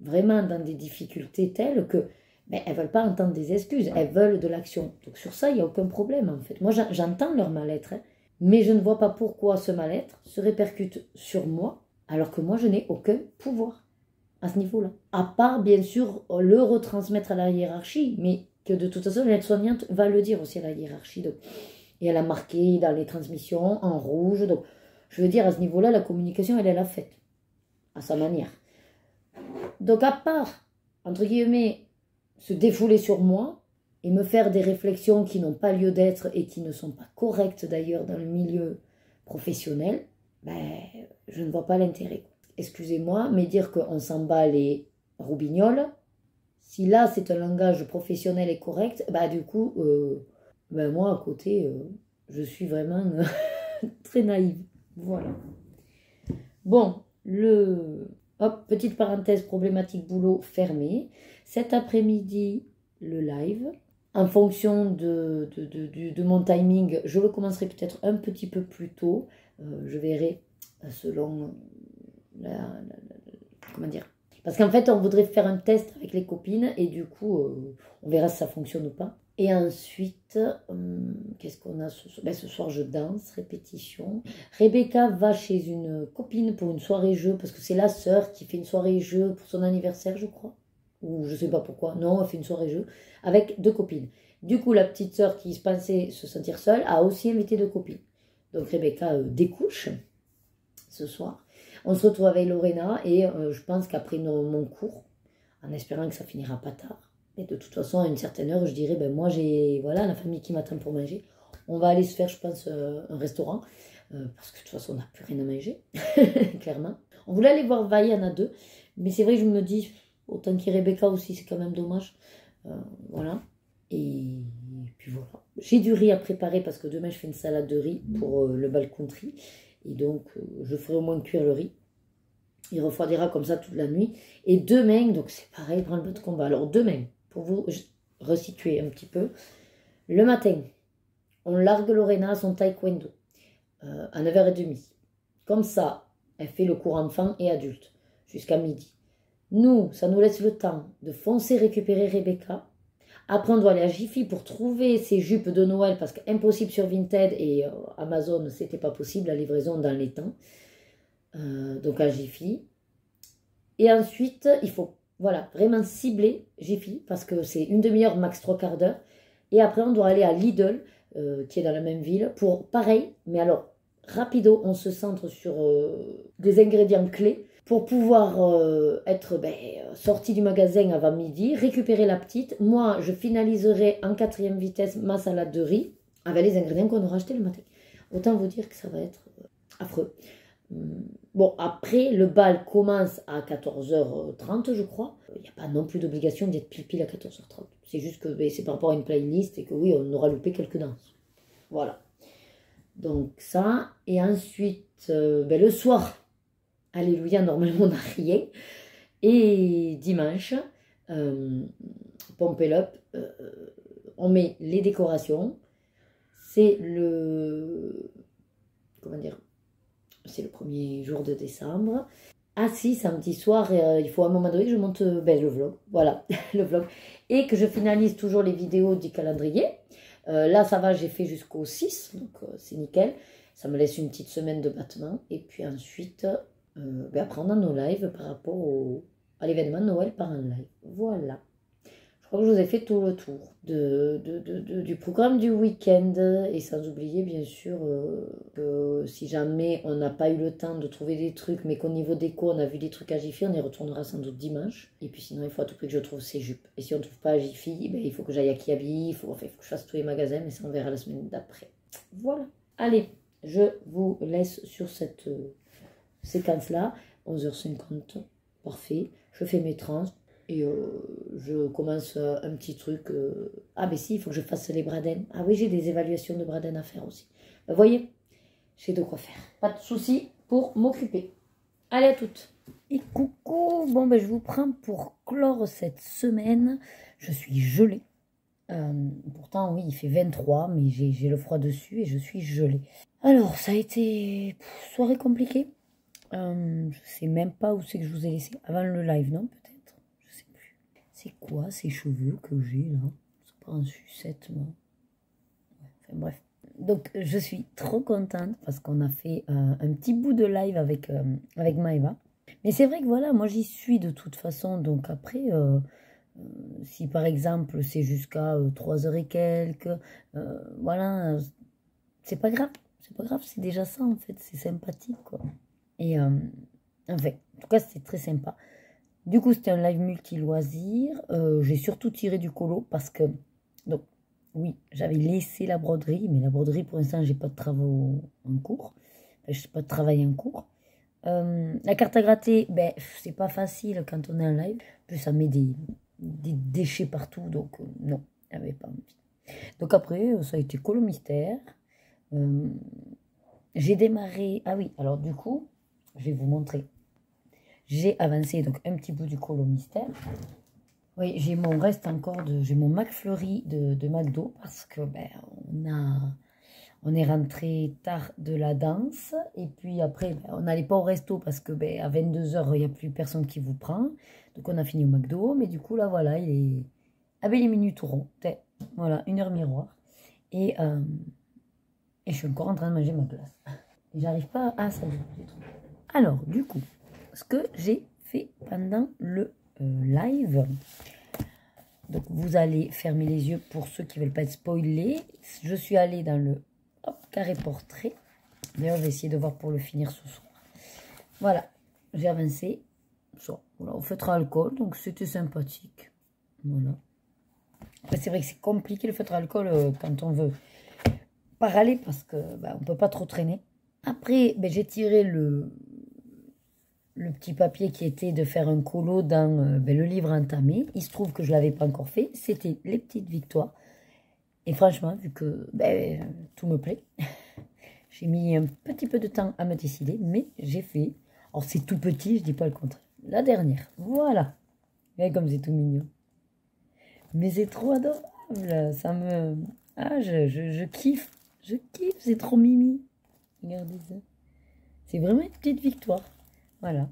vraiment dans des difficultés telles que elles ne veulent pas entendre des excuses, elles veulent de l'action. Donc sur ça, il n'y a aucun problème en fait. Moi, j'entends leur mal-être, hein, mais je ne vois pas pourquoi ce mal-être se répercute sur moi Alors que moi, je n'ai aucun pouvoir à ce niveau-là. À part, bien sûr, le retransmettre à la hiérarchie, mais que de toute façon, l'aide-soignante va le dire aussi à la hiérarchie. Donc. Et elle a marqué dans les transmissions en rouge. Donc, je veux dire, à ce niveau-là, la communication, elle est la faite, à sa manière. Donc, à part, entre guillemets, se défouler sur moi et me faire des réflexions qui n'ont pas lieu d'être et qui ne sont pas correctes d'ailleurs dans le milieu professionnel, ben, je ne vois pas l'intérêt. Excusez-moi, mais dire qu'on s'en bat les roubignoles, si là c'est un langage professionnel et correct, bah du coup, ben moi à côté, je suis vraiment très naïve. Voilà. Bon, hop, petite parenthèse problématique boulot fermée. Cet après-midi, le live. En fonction de mon timing, je le commencerai peut-être un petit peu plus tôt. Je verrai selon comment dire. Parce qu'en fait, on voudrait faire un test avec les copines et du coup, on verra si ça fonctionne ou pas. Et ensuite, qu'est-ce qu'on a ce soir? Ben, ce soir, je danse, répétition. Rebecca va chez une copine pour une soirée jeu, parce que c'est la sœur qui fait une soirée jeu pour son anniversaire, je crois. Ou je sais pas pourquoi. Non, elle fait une soirée jeu avec 2 copines. Du coup, la petite sœur qui se pensait se sentir seule a aussi invité 2 copines. Donc Rebecca découche ce soir. On se retrouve avec Lorena et je pense qu'après mon cours, en espérant que ça finira pas tard, et de toute façon à une certaine heure, je dirais, ben moi j'ai voilà la famille qui m'attend pour manger. On va aller se faire, je pense, un restaurant, parce que de toute façon on n'a plus rien à manger, clairement. On voulait aller voir Va, il y en a 2, mais c'est vrai que je me dis, autant qu'il y ait Rebecca aussi, c'est quand même dommage. Voilà. Et puis voilà. J'ai du riz à préparer parce que demain je fais une salade de riz pour le bal country. Et donc, je ferai au moins cuire le riz. Il refroidira comme ça toute la nuit. Et demain, donc c'est pareil, branle-bas de combat. Alors demain, pour vous resituer un petit peu, le matin, on largue Lorena à son taekwondo à 9h30. Comme ça, elle fait le cours enfant et adulte jusqu'à midi. Nous, ça nous laisse le temps de foncer récupérer Rebecca. Après, on doit aller à Jiffy pour trouver ses jupes de Noël parce qu'impossible sur Vinted et Amazon, c'était pas possible, la livraison dans les temps. Donc à Jiffy. Et ensuite, il faut voilà, vraiment cibler Jiffy parce que c'est une demi-heure, max 3/4 d'heure. Et après, on doit aller à Lidl, qui est dans la même ville, pour pareil, mais alors rapido, on se centre sur des ingrédients clés pour pouvoir être sorti du magasin avant midi, récupérer la petite. Moi, je finaliserai en 4e vitesse ma salade de riz avec les ingrédients qu'on aura achetés le matin. Autant vous dire que ça va être affreux. Bon, après, le bal commence à 14h30, je crois. Il n'y a pas non plus d'obligation d'être pile à 14h30. C'est juste que c'est par rapport à une playlist et que oui, on aura loupé quelques danses. Voilà. Donc ça. Et ensuite, le soir, alléluia, normalement on n'a rien. Et dimanche, Pump It Up, on met les décorations. C'est le... Comment dire? C'est le 1er jour de décembre. Ah si, samedi soir, il faut à un moment donné que je monte le vlog. Voilà, le vlog. Et que je finalise toujours les vidéos du calendrier. Là, ça va, j'ai fait jusqu'au 6, donc c'est nickel. Ça me laisse une petite semaine de battement. Et puis ensuite... après on a nos lives par rapport à l'événement de Noël par un live. Voilà. Je crois que je vous ai fait tout le tour du programme du week-end. Et sans oublier bien sûr que si jamais on n'a pas eu le temps de trouver des trucs, mais qu'au niveau déco on a vu des trucs à Jiffy, on y retournera sans doute dimanche. Et puis sinon il faut à tout prix que je trouve ces jupes. Et si on ne trouve pas à Jiffy, il faut que j'aille à Kiabi, il faut que je fasse tous les magasins, mais ça on verra la semaine d'après. Voilà. Allez, je vous laisse sur cette... séquence-là, 11h50, parfait. Je fais mes trans et je commence un petit truc. Ah, mais si, il faut que je fasse les bradins. Ah oui, j'ai des évaluations de bradins à faire aussi. Vous voyez, j'ai de quoi faire. Pas de soucis pour m'occuper. Allez, à toutes. Et coucou, bon, je vous prends pour clore cette semaine. Je suis gelée. Pourtant, oui, il fait 23, mais j'ai le froid dessus et je suis gelée. Alors, ça a été soirée compliquée. Je sais même pas où c'est que je vous ai laissé. Avant le live, non, peut-être? Je sais plus. C'est quoi ces cheveux que j'ai là? C'est pas un sucette, moi. Ouais, enfin bref. donc, je suis trop contente parce qu'on a fait un petit bout de live avec Maëva. Mais c'est vrai que voilà, moi j'y suis de toute façon. Donc après, si par exemple c'est jusqu'à 3 heures et quelques, voilà, c'est pas grave. C'est pas grave, c'est déjà ça en fait. C'est sympathique quoi. Et enfin, en tout cas, c'était très sympa. Du coup, c'était un live multi-loisirs. J'ai surtout tiré du colo parce que, donc, oui, j'avais laissé la broderie, mais la broderie, pour l'instant, j'ai pas de travaux en cours. Enfin, je n'ai pas de travail en cours. La carte à gratter, ben, c'est pas facile quand on est en live. En plus, ça met des déchets partout, donc non, j'avais pas envie. Donc après, ça a été colo mystère. J'ai démarré... Ah oui, alors du coup, je vais vous montrer. J'ai avancé donc un petit bout du colo mystère. Oui, j'ai mon reste encore j'ai mon McFlurry de McDo parce que ben, on est rentré tard de la danse et puis après ben, on n'allait pas au resto parce que ben, à 22 h il n'y a plus personne qui vous prend. Donc on a fini au McDo, mais du coup là voilà, il est... Ah ben les minutes auront. Voilà, 1 heure miroir. Et je suis encore en train de manger ma glace. J'arrive pas à... Ah ça y est, j'ai trouvé. Alors du coup, ce que j'ai fait pendant le live. Donc vous allez fermer les yeux pour ceux qui ne veulent pas être spoilés. Je suis allée dans le carré portrait. D'ailleurs, je vais essayer de voir pour le finir ce soir. Voilà, j'ai avancé. Voilà, au feutre à alcool, donc c'était sympathique. Voilà. Après, c'est vrai que c'est compliqué le feutre à alcool quand on veut parler parce que on ne peut pas trop traîner. Après, j'ai tiré le petit papier qui était de faire un colo dans le livre entamé. Il se trouve que je ne l'avais pas encore fait. C'était les petites victoires. Et franchement, vu que tout me plaît, j'ai mis un petit peu de temps à me décider, mais j'ai fait. Alors c'est tout petit, je dis pas le contraire. La dernière, voilà. Regardez comme c'est tout mignon. Mais c'est trop adorable. Ça me... Ah, je kiffe. Je kiffe, c'est trop mimi. Regardez ça. C'est vraiment une petite victoire. Voilà.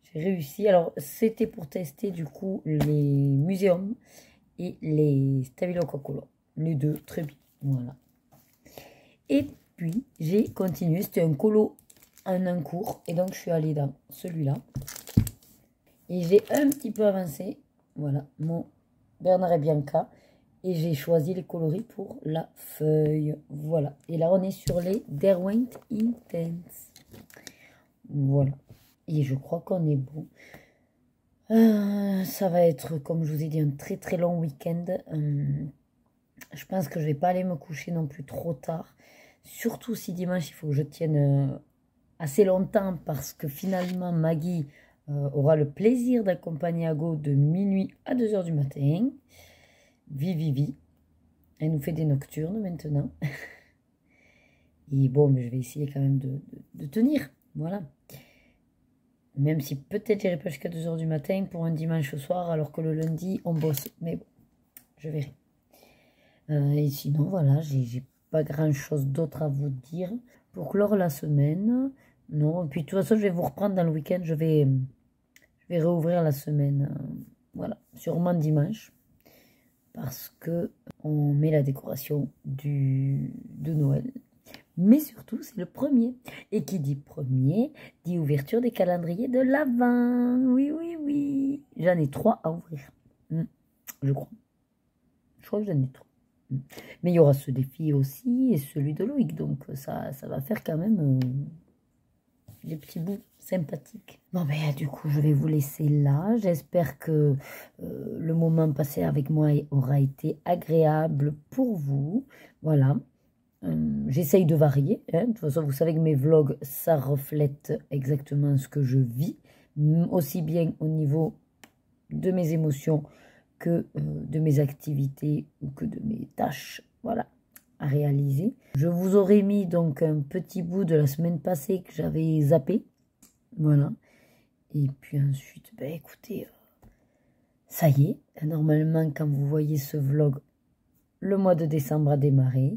J'ai réussi. Alors, c'était pour tester du coup les muséums et les Stabilococcolo. Les deux, très bien. Voilà. Et puis, j'ai continué. C'était un colo en un cours. Et donc, je suis allée dans celui-là. Et j'ai un petit peu avancé. Voilà, mon Bernard et Bianca. Et j'ai choisi les coloris pour la feuille. Voilà. Et là, on est sur les Derwent Intense. Voilà. Et je crois qu'on est bon. Ça va être, comme je vous ai dit, un très très long week-end. Je pense que je vais pas aller me coucher non plus trop tard. Surtout si dimanche, il faut que je tienne assez longtemps parce que finalement, Maggie aura le plaisir d'accompagner Ago de minuit à 2 h du matin. Vivi. Elle nous fait des nocturnes maintenant. Et bon, mais je vais essayer quand même de tenir. Voilà. Même si peut-être j'irai pas jusqu'à 2 h du matin pour un dimanche soir, alors que le lundi, on bosse. Mais bon, je verrai. Et sinon, voilà, j'ai pas grand-chose d'autre à vous dire. Pour clore la semaine, non. Et puis, de toute façon, je vais vous reprendre dans le week-end. Je vais réouvrir la semaine. Voilà, sûrement dimanche. Parce que on met la décoration de Noël. Mais surtout, c'est le 1er. Et qui dit 1er, dit ouverture des calendriers de l'Avent. Oui. J'en ai 3 à ouvrir. Je crois. Je crois que j'en ai 3. Mais il y aura ce défi aussi et celui de Loïc. Donc, ça va faire quand même des petits bouts sympathiques. Bon, du coup, je vais vous laisser là. J'espère que le moment passé avec moi aura été agréable pour vous. Voilà. J'essaye de varier. De toute façon, vous savez que mes vlogs, ça reflète exactement ce que je vis. Aussi bien au niveau de mes émotions que de mes activités ou que de mes tâches. Voilà, à réaliser. Je vous aurais mis donc un petit bout de la semaine passée que j'avais zappé. Voilà. Et puis ensuite, écoutez, ça y est. Normalement, quand vous voyez ce vlog, le mois de décembre a démarré.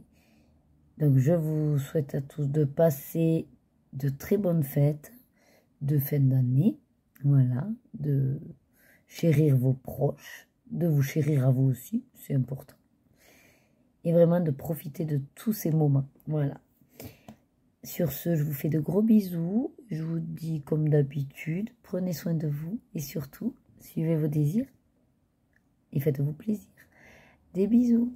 Donc, je vous souhaite à tous de passer de très bonnes fêtes de fin d'année. Voilà. De chérir vos proches. De vous chérir à vous aussi. C'est important. et vraiment de profiter de tous ces moments. Voilà. Sur ce, je vous fais de gros bisous. Je vous dis comme d'habitude, prenez soin de vous et surtout, suivez vos désirs et faites-vous plaisir. Des bisous.